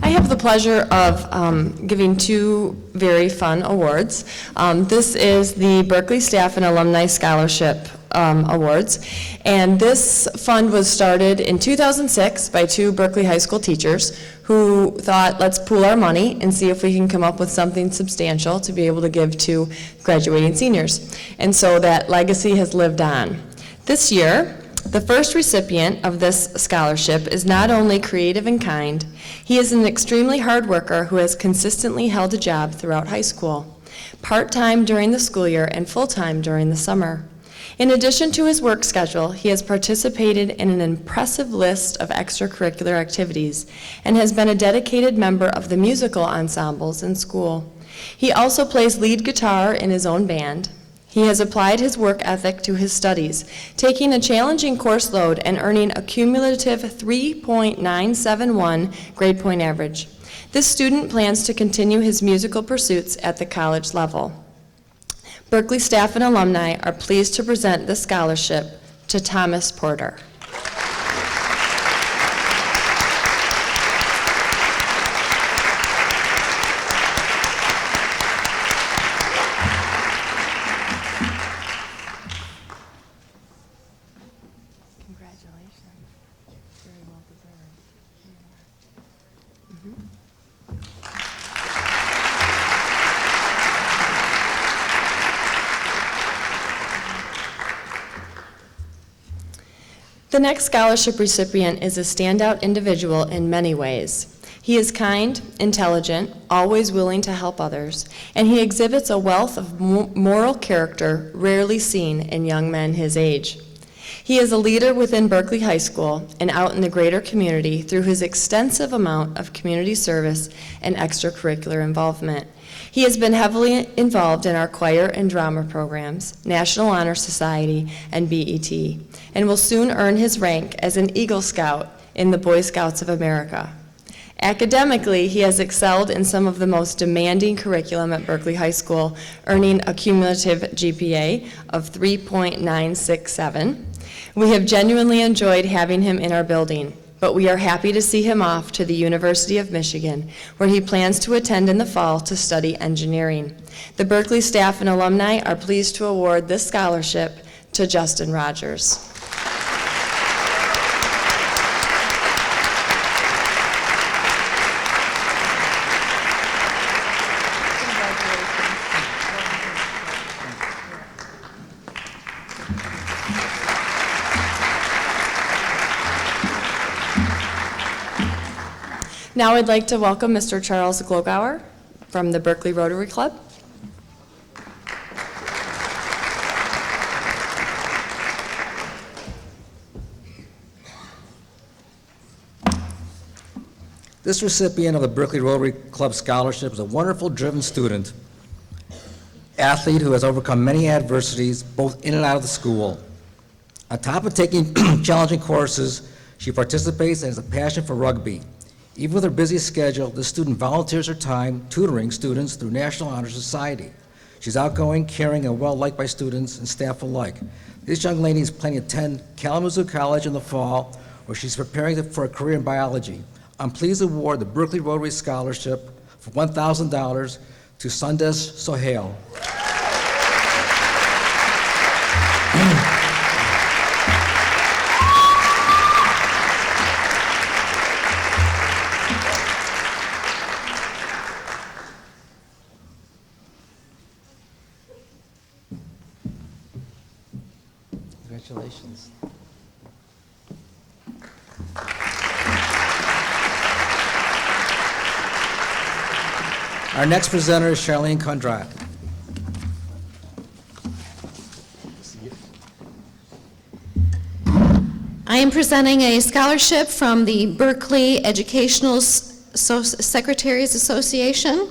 I have the pleasure of giving two very fun awards. This is the Berkley Staff and Alumni Scholarship awards. And this fund was started in 2006 by two Berkley High School teachers who thought, let's pool our money and see if we can come up with something substantial to be able to give to graduating seniors. And so that legacy has lived on. This year, the first recipient of this scholarship is not only creative and kind, he is an extremely hard worker who has consistently held a job throughout high school, part-time during the school year and full-time during the summer. In addition to his work schedule, he has participated in an impressive list of extracurricular activities and has been a dedicated member of the musical ensembles in school. He also plays lead guitar in his own band. He has applied his work ethic to his studies, taking a challenging course load and earning a cumulative 3.971 grade point average. This student plans to continue his musical pursuits at the college level. Berkley staff and alumni are pleased to present this scholarship to Thomas Porter. The next scholarship recipient is a standout individual in many ways. He is kind, intelligent, always willing to help others, and he exhibits a wealth of moral character rarely seen in young men his age. He is a leader within Berkley High School and out in the greater community through his extensive amount of community service and extracurricular involvement. He has been heavily involved in our choir and drama programs, National Honor Society, and BET, and will soon earn his rank as an Eagle Scout in the Boy Scouts of America. Academically, he has excelled in some of the most demanding curriculum at Berkley High School, earning a cumulative GPA of 3.967. We have genuinely enjoyed having him in our building, but we are happy to see him off to the University of Michigan, where he plans to attend in the fall to study engineering. The Berkley staff and alumni are pleased to award this scholarship to Justin Rogers. Now I'd like to welcome Mr. Charles Glogauer from the Berkley Rotary Club. This recipient of the Berkley Rotary Club Scholarship is a wonderful, driven student, athlete who has overcome many adversities, both in and out of the school. On top of taking challenging courses, she participates and has a passion for rugby. Even with her busy schedule, this student volunteers her time tutoring students through National Honor Society. She's outgoing, caring, and well-liked by students and staff alike. This young lady is planning to attend Kalamazoo College in the fall, where she's preparing for a career in biology. I'm pleased to award the Berkley Rotary Scholarship for $1,000 to Sundes Sohail. Congratulations. Our next presenter is Charlene Condrat. I am presenting a scholarship from the Berkley Educational Secretaries Association.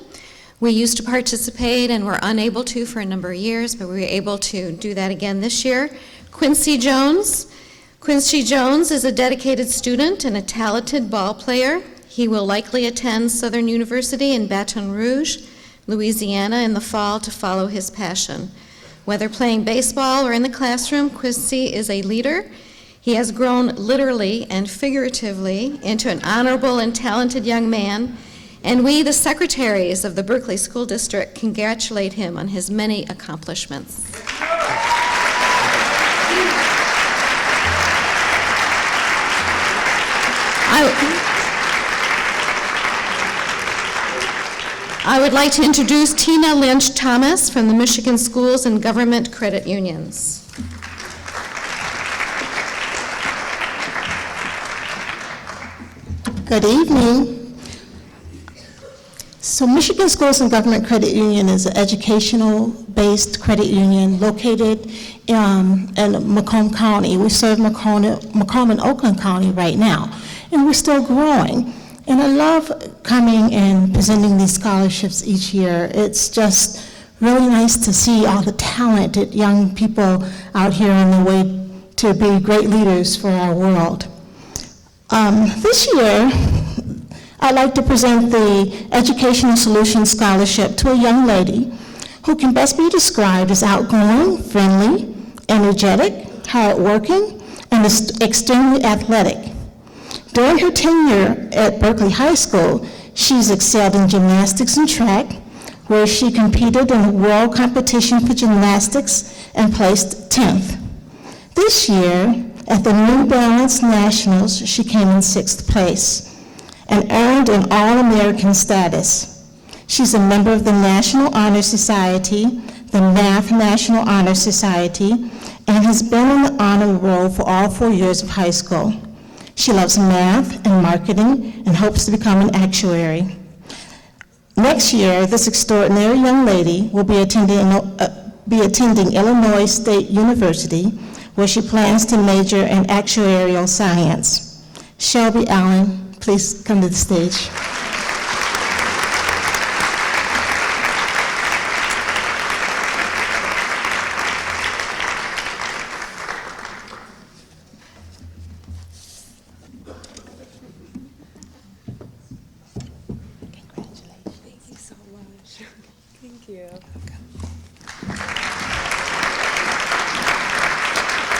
We used to participate and were unable to for a number of years, but we were able to do that again this year. Quincy Jones. Quincy Jones is a dedicated student and a talented ball player. He will likely attend Southern University in Baton Rouge, Louisiana in the fall to follow his passion. Whether playing baseball or in the classroom, Quincy is a leader. He has grown literally and figuratively into an honorable and talented young man, and we, the secretaries of the Berkley School District, congratulate him on his many accomplishments. I would like to introduce Tina Lynch Thomas from the Michigan Schools and Government Credit Unions. Good evening. So Michigan Schools and Government Credit Union is an educational-based credit union located in Macomb County. We serve Macomb and Oakland County right now, and we're still growing. And I love coming and presenting these scholarships each year. It's just really nice to see all the talented young people out here on their way to be great leaders for our world. This year, I'd like to present the Educational Solutions Scholarship to a young lady who can best be described as outgoing, friendly, energetic, hardworking, and extremely athletic. During her tenure at Berkley High School, she's excelled in gymnastics and track, where she competed in a world competition for gymnastics and placed 10th. This year, at the New Balance Nationals, she came in 6th place and earned an All-American status. She's a member of the National Honor Society, the Math National Honor Society, and has been in the honor roll for all 4 years of high school. She loves math and marketing and hopes to become an actuary. Next year, this extraordinary young lady will be attending Illinois State University, where she plans to major in actuarial science. Shelby Allen, please come to the stage.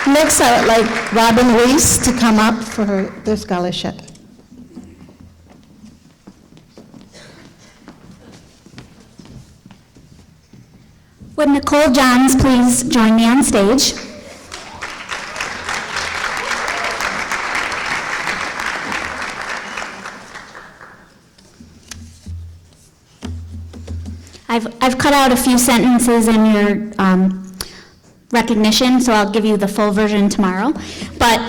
Next, I would like Robin Reese to come up for their scholarship. Would Nicole Johns please join me on stage? I've cut out a few sentences in your recognition, so I'll give you the full version tomorrow. But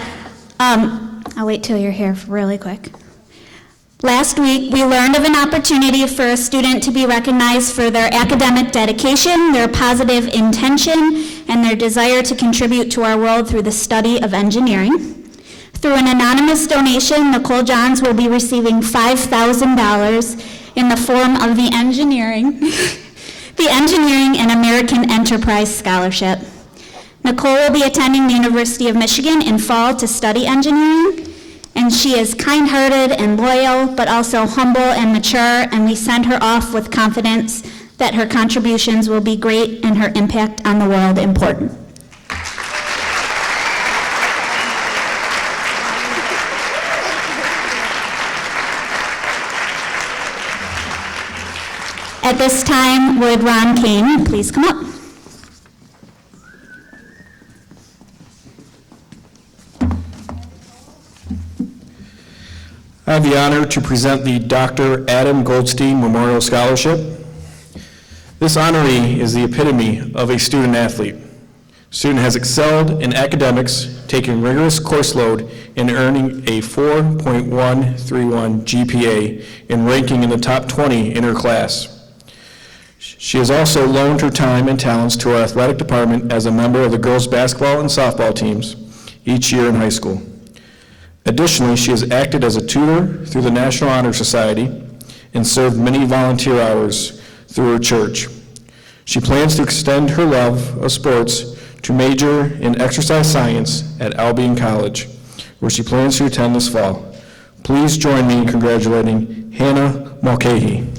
I'll wait till you're here really quick. Last week, we learned of an opportunity for a student to be recognized for their academic dedication, their positive intention, and their desire to contribute to our world through the study of engineering. Through an anonymous donation, Nicole Johns will be receiving $5,000 in the form of the Engineering and American Enterprise Scholarship. Nicole will be attending the University of Michigan in fall to study engineering, and she is kind-hearted and loyal, but also humble and mature, and we send her off with confidence that her contributions will be great and her impact on the world important. At this time, would Ron Kane please come up? I have the honor to present the Dr. Adam Goldstein Memorial Scholarship. This honoree is the epitome of a student athlete. Student has excelled in academics, taking rigorous course load, and earning a 4.131 GPA and ranking in the top 20 in her class. She has also loaned her time and talents to our athletic department as a member of the girls' basketball and softball teams each year in high school. Additionally, she has acted as a tutor through the National Honor Society and served many volunteer hours through her church. She plans to extend her love of sports to major in exercise science at Albion College, where she plans to attend this fall. Please join me in congratulating Hannah Mulcahy.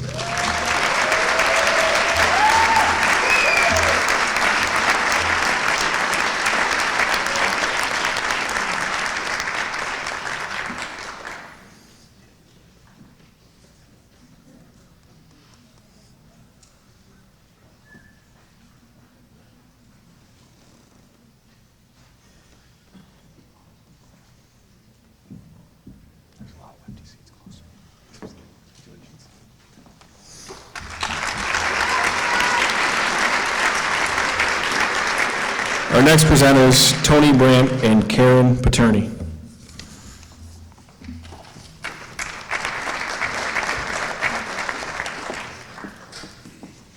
Our next presenters, Tony Brandt and Karen Paterni.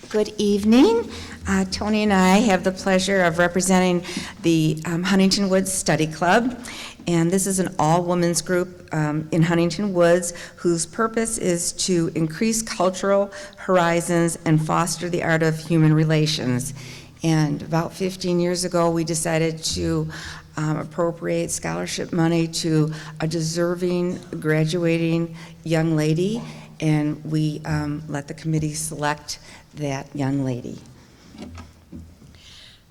Good evening. Tony and I have the pleasure of representing the Huntington Woods Study Club, and this is an all-women's group in Huntington Woods whose purpose is to increase cultural horizons and foster the art of human relations. And about 15 years ago, we decided to appropriate scholarship money to a deserving graduating young lady, and we let the committee select that young lady.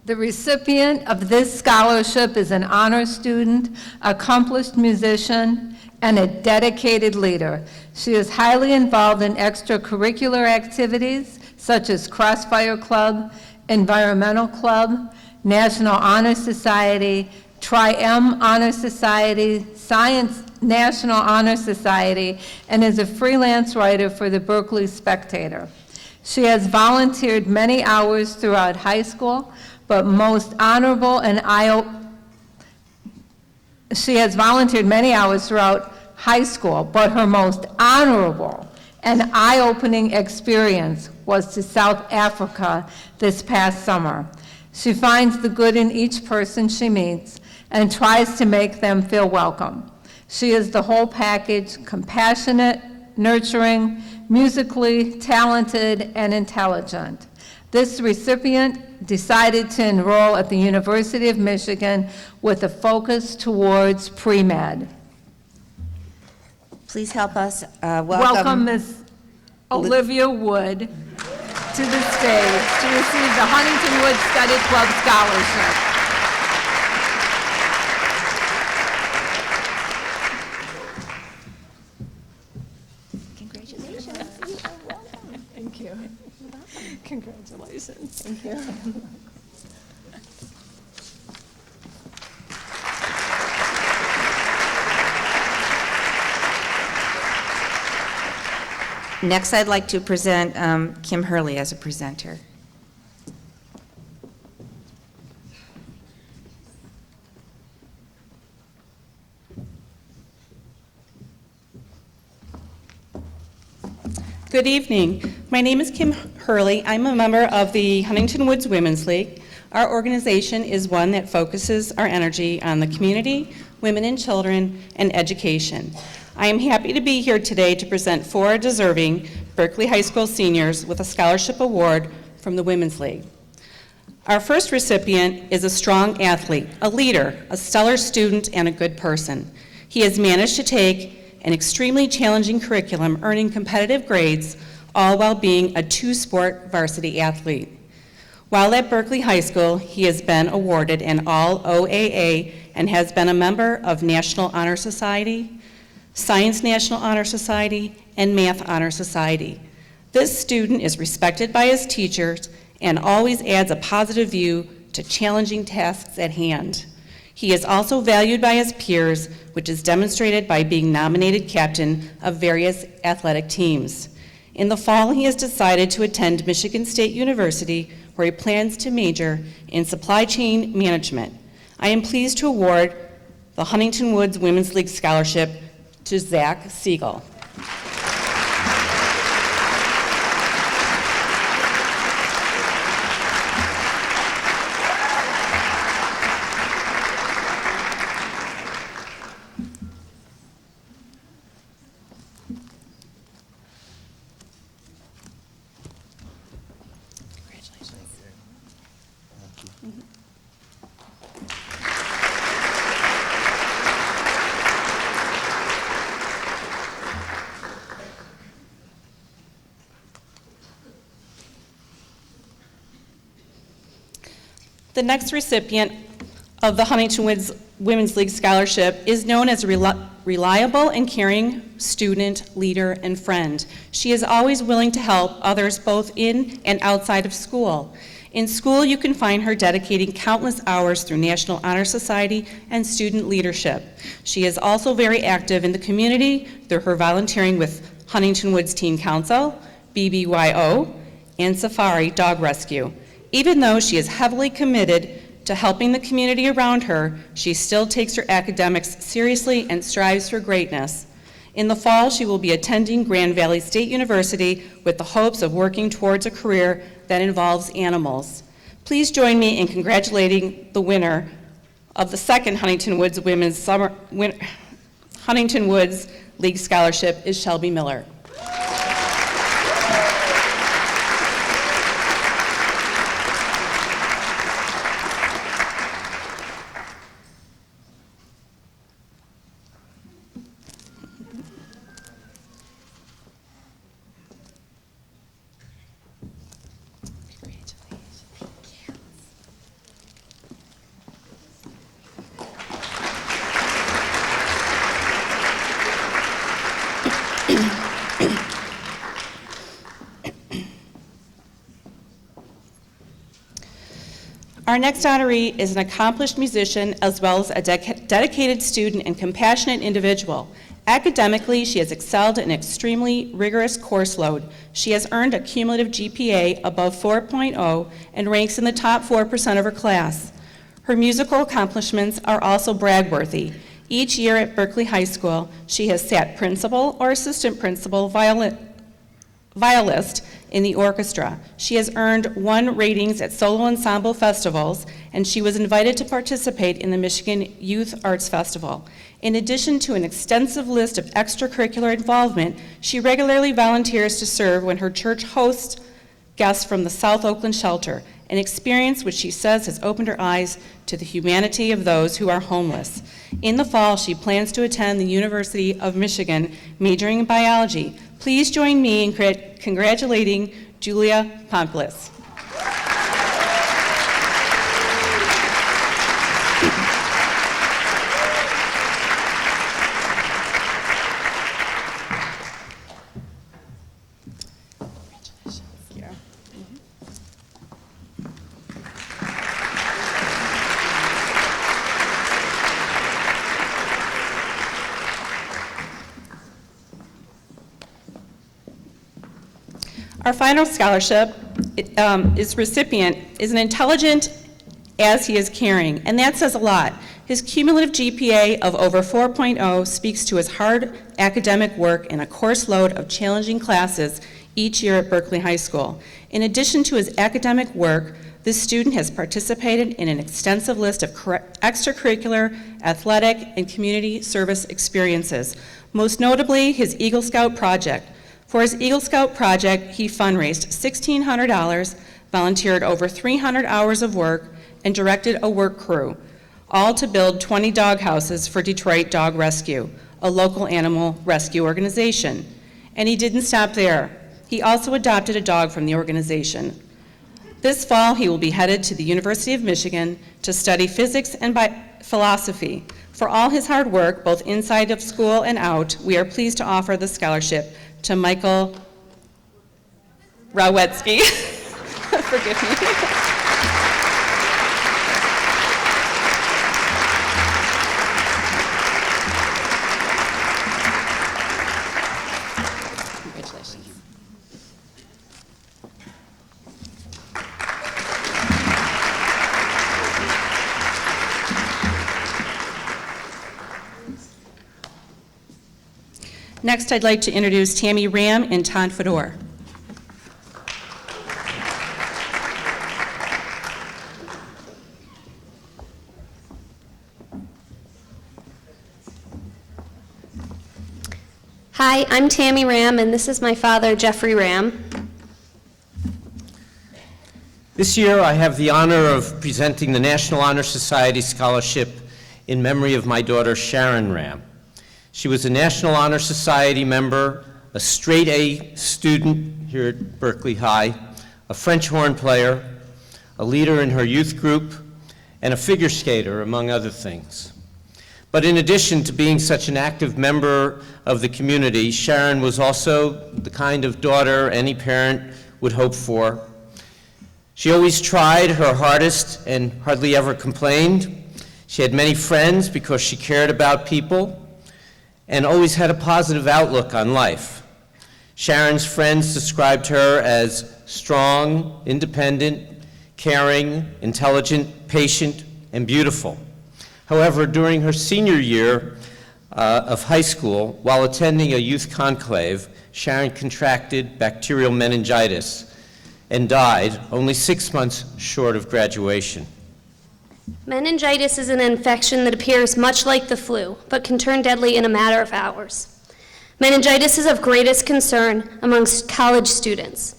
The recipient of this scholarship is an honor student, accomplished musician, and a dedicated leader. She is highly involved in extracurricular activities such as Crossfire Club, Environmental Club, National Honor Society, Tri-M Honor Society, Science National Honor Society, and is a freelance writer for the Berkley Spectator. She has volunteered many hours throughout high school, but most honorable and she has volunteered many hours throughout high school, but her most honorable and eye-opening experience was to South Africa this past summer. She finds the good in each person she meets and tries to make them feel welcome. She is the whole package: compassionate, nurturing, musically talented, and intelligent. This recipient decided to enroll at the University of Michigan with a focus towards pre-med. Please help us Welcome Ms. Olivia Wood to the stage to receive the Huntington Woods Study Club Scholarship. Thank you. Congratulations. Thank you. Next, I'd like to present Kim Hurley as a presenter. Good evening. My name is Kim Hurley. I'm a member of the Huntington Woods Women's League. Our organization is one that focuses our energy on the community, women and children, and education. I am happy to be here today to present 4 deserving Berkeley High School seniors with a scholarship award from the Women's League. Our first recipient is a strong athlete, a leader, a stellar student, and a good person. He has managed to take an extremely challenging curriculum, earning competitive grades, all while being a 2-sport varsity athlete. While at Berkeley High School, he has been awarded an All-OAA and has been a member of National Honor Society, Science National Honor Society, and Math Honor Society. This student is respected by his teachers and always adds a positive view to challenging tasks at hand. He is also valued by his peers, which is demonstrated by being nominated captain of various athletic teams. In the fall, he has decided to attend Michigan State University, where he plans to major in supply chain management. I am pleased to award the Huntington Woods Women's League Scholarship to Zach Siegel. The next recipient of the Huntington Woods Women's League Scholarship is known as a reliable and caring student, leader, and friend. She is always willing to help others both in and outside of school. In school, you can find her dedicating countless hours through National Honor Society and student leadership. She is also very active in the community through her volunteering with Huntington Woods Teen Council, BBYO, and Safari Dog Rescue. Even though she is heavily committed to helping the community around her, she still takes her academics seriously and strives for greatness. In the fall, she will be attending Grand Valley State University with the hopes of working towards a career that involves animals. Please join me in congratulating the winner of the second Huntington Woods Huntington Woods League Scholarship is Shelby Miller. Our next honoree is an accomplished musician as well as a dedicated student and compassionate individual. Academically, she has excelled in an extremely rigorous course load. She has earned a cumulative GPA above 4.0 and ranks in the top 4% of her class. Her musical accomplishments are also brag-worthy. Each year at Berkley High School, she has sat principal or assistant principal violist in the orchestra. She has earned 1 ratings at solo ensemble festivals, and she was invited to participate in the Michigan Youth Arts Festival. In addition to an extensive list of extracurricular involvement, she regularly volunteers to serve when her church hosts guests from the South Oakland shelter, an experience which she says has opened her eyes to the humanity of those who are homeless. In the fall, she plans to attend the University of Michigan, majoring in biology. Please join me in congratulating Julia Pompolis. Our final scholarship is recipient is an intelligent as he is caring, and that says a lot. His cumulative GPA of over 4.0 speaks to his hard academic work and a course load of challenging classes each year at Berkley High School. In addition to his academic work, this student has participated in an extensive list of extracurricular, athletic, and community service experiences, most notably his Eagle Scout project. For his Eagle Scout project, he fundraised $1,600, volunteered over 300 hours of work, and directed a work crew, all to build 20 dog houses for Detroit Dog Rescue, a local animal rescue organization. And he didn't stop there. He also adopted a dog from the organization. This fall, he will be headed to the University of Michigan to study physics and philosophy. For all his hard work, both inside of school and out, we are pleased to offer the scholarship to Michael Rawetsky. Forgive me. Congratulations. Next, I'd like to introduce Tammy Ram and Todd Fedor. Hi, I'm Tammy Ram, and this is my father, Jeffrey Ram. This year, I have the honor of presenting the National Honor Society Scholarship in memory of my daughter, Sharon Ram. She was a National Honor Society member, a straight A student here at Berkeley High, a French horn player, a leader in her youth group, and a figure skater, among other things. But in addition to being such an active member of the community, Sharon was also the kind of daughter any parent would hope for. She always tried her hardest and hardly ever complained. She had many friends because she cared about people and always had a positive outlook on life. Sharon's friends described her as strong, independent, caring, intelligent, patient, and beautiful. However, during her senior year of high school, while attending a youth conclave, Sharon contracted bacterial meningitis and died only 6 months short of graduation. Meningitis is an infection that appears much like the flu, but can turn deadly in a matter of hours. Meningitis is of greatest concern amongst college students.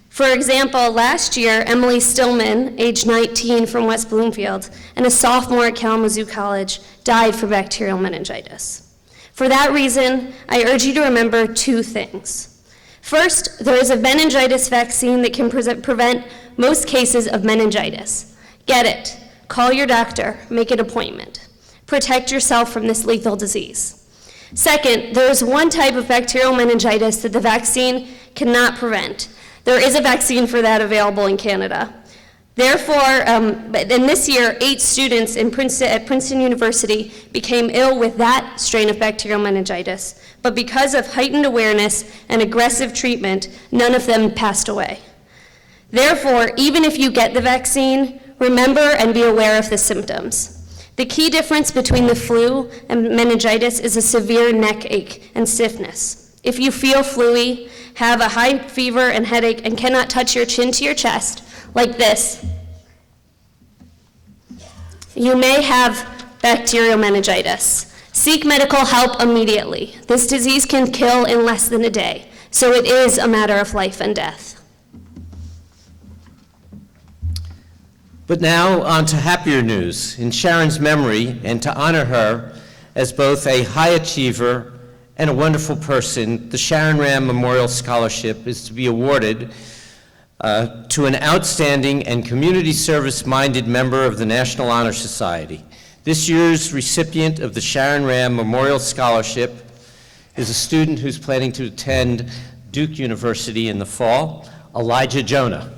For example, last year, Emily Stillman, age 19 from West Bloomfield, and a sophomore at Kalamazoo College, died from bacterial meningitis. For that reason, I urge you to remember two things. First, there is a meningitis vaccine that can prevent most cases of meningitis. Get it. Call your doctor. Make an appointment. Protect yourself from this lethal disease. Second, there is one type of bacterial meningitis that the vaccine cannot prevent. There is a vaccine for that available in Canada. Therefore, and this year, 8 students at Princeton University became ill with that strain of bacterial meningitis, but because of heightened awareness and aggressive treatment, none of them passed away. Therefore, even if you get the vaccine, remember and be aware of the symptoms. The key difference between the flu and meningitis is a severe neck ache and stiffness. If you feel flu-y, have a high fever and headache, and cannot touch your chin to your chest, like this, you may have bacterial meningitis. Seek medical help immediately. This disease can kill in less than a day, so it is a matter of life and death. But now, on to happier news. In Sharon's memory, and to honor her as both a high achiever and a wonderful person, the Sharon Ram Memorial Scholarship is to be awarded to an outstanding and community service-minded member of the National Honor Society. This year's recipient of the Sharon Ram Memorial Scholarship is a student who's planning to attend Duke University in the fall, Elijah Jonah.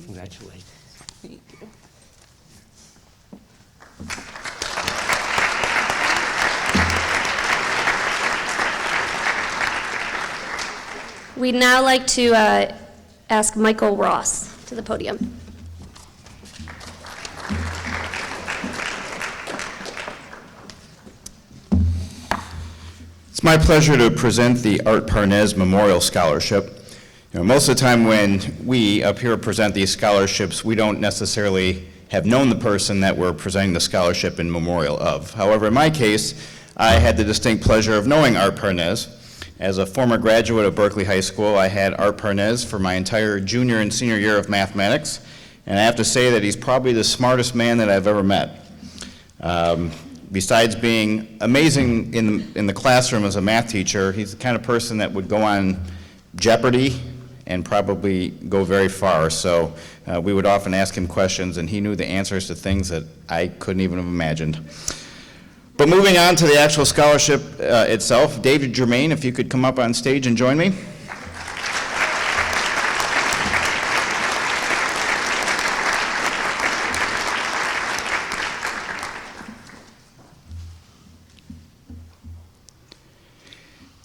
Congratulations. Thank you. We'd now like to ask Michael Ross to the podium. It's my pleasure to present the Art Parnez Memorial Scholarship. Most of the time when we up here present these scholarships, we don't necessarily have known the person that we're presenting the scholarship in memorial of. However, in my case, I had the distinct pleasure of knowing Art Parnez. As a former graduate of Berkley High School, I had Art Parnez for my entire junior and senior year of mathematics, and I have to say that he's probably the smartest man that I've ever met. Besides being amazing in the classroom as a math teacher, he's the kind of person that would go on Jeopardy and probably go very far. So we would often ask him questions, and he knew the answers to things that I couldn't even have imagined. But moving on to the actual scholarship itself, David Germain, if you could come up on stage and join me.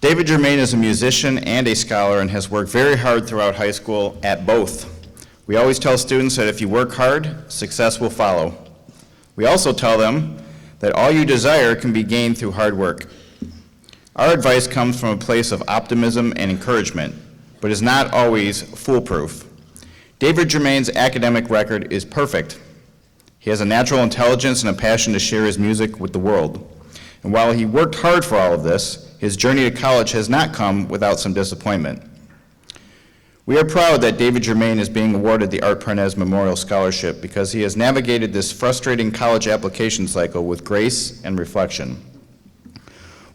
David Germain is a musician and a scholar and has worked very hard throughout high school at both. We always tell students that if you work hard, success will follow. We also tell them that all you desire can be gained through hard work. Our advice comes from a place of optimism and encouragement, but is not always foolproof. David Germain's academic record is perfect. He has a natural intelligence and a passion to share his music with the world. And while he worked hard for all of this, his journey to college has not come without some disappointment. We are proud that David Germain is being awarded the Art Parnez Memorial Scholarship because he has navigated this frustrating college application cycle with grace and reflection.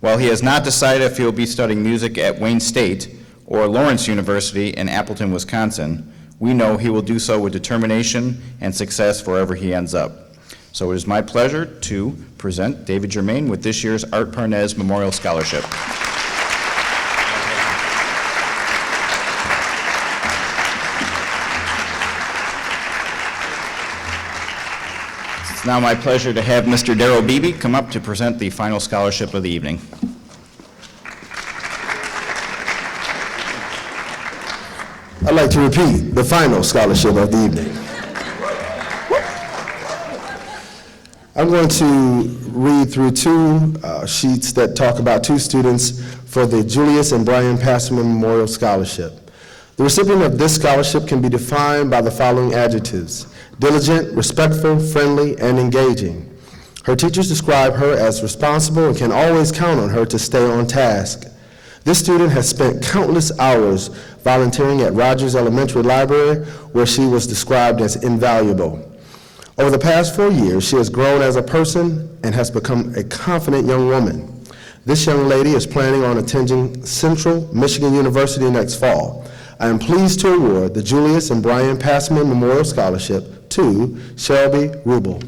While he has not decided if he will be studying music at Wayne State or Lawrence University in Appleton, Wisconsin, we know he will do so with determination and success wherever he ends up. So it is my pleasure to present David Germain with this year's Art Parnez Memorial Scholarship. It's now my pleasure to have Mr. Darrell Beebe come up to present the final scholarship of the evening. I'd like to repeat the final scholarship of the evening. I'm going to read through two sheets that talk about two students for the Julius and Brian Passman Memorial Scholarship. The recipient of this scholarship can be defined by the following adjectives: diligent, respectful, friendly, and engaging. Her teachers describe her as responsible and can always count on her to stay on task. This student has spent countless hours volunteering at Rogers Elementary Library, where she was described as invaluable. Over the past 4 years, she has grown as a person and has become a confident young woman. This young lady is planning on attending Central Michigan University next fall. I am pleased to award the Julius and Brian Passman Memorial Scholarship to Shelby Rubel.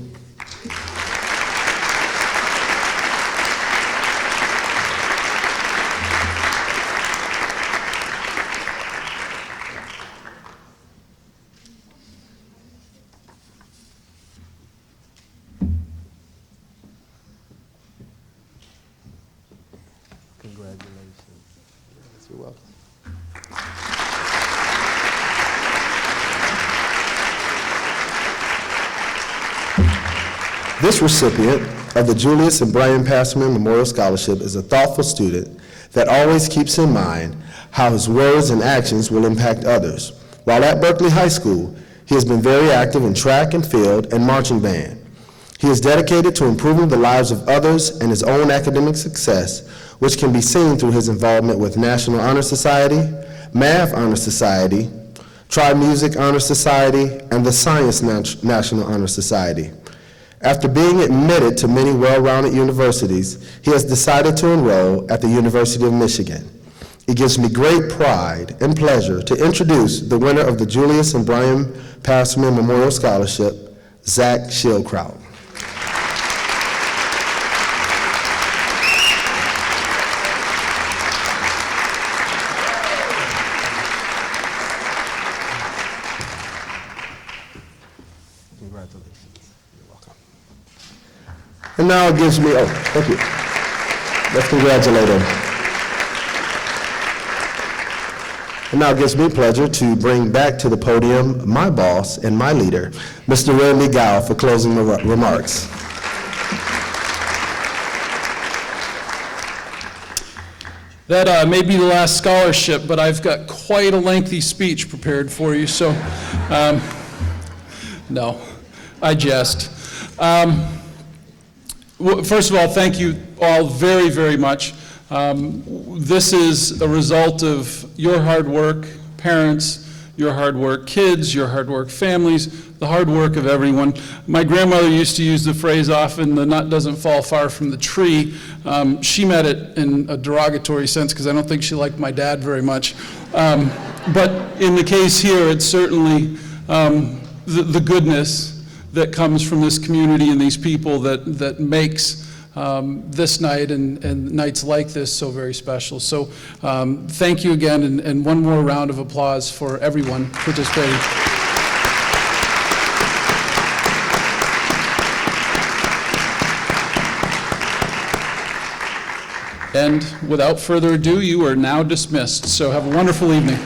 You're welcome. This recipient of the Julius and Brian Passman Memorial Scholarship is a thoughtful student that always keeps in mind how his words and actions will impact others. While at Berkley High School, he has been very active in track and field and marching band. He is dedicated to improving the lives of others and his own academic success, which can be seen through his involvement with National Honor Society, Math Honor Society, Tri-Music Honor Society, and the Science National Honor Society. After being admitted to many well-rounded universities, he has decided to enroll at the University of Michigan. It gives me great pride and pleasure to introduce the winner of the Julius and Brian Passman Memorial Scholarship, Zach Schildkraut. And now it gives me, oh, thank you. Let's congratulate him. And now it gives me pleasure to bring back to the podium my boss and my leader, Mr. Randy Gow, for closing remarks. That may be the last scholarship, but I've got quite a lengthy speech prepared for you, so no, I jest. First of all, thank you all very, very much. This is a result of your hard work, parents, your hard work, kids, your hard work, families, the hard work of everyone. My grandmother used to use the phrase often, the nut doesn't fall far from the tree. She meant it in a derogatory sense because I don't think she liked my dad very much. But in the case here, it's certainly the goodness that comes from this community and these people that makes this night and nights like this so very special. So thank you again, and one more round of applause for everyone participating. And without further ado, you are now dismissed. So have a wonderful evening.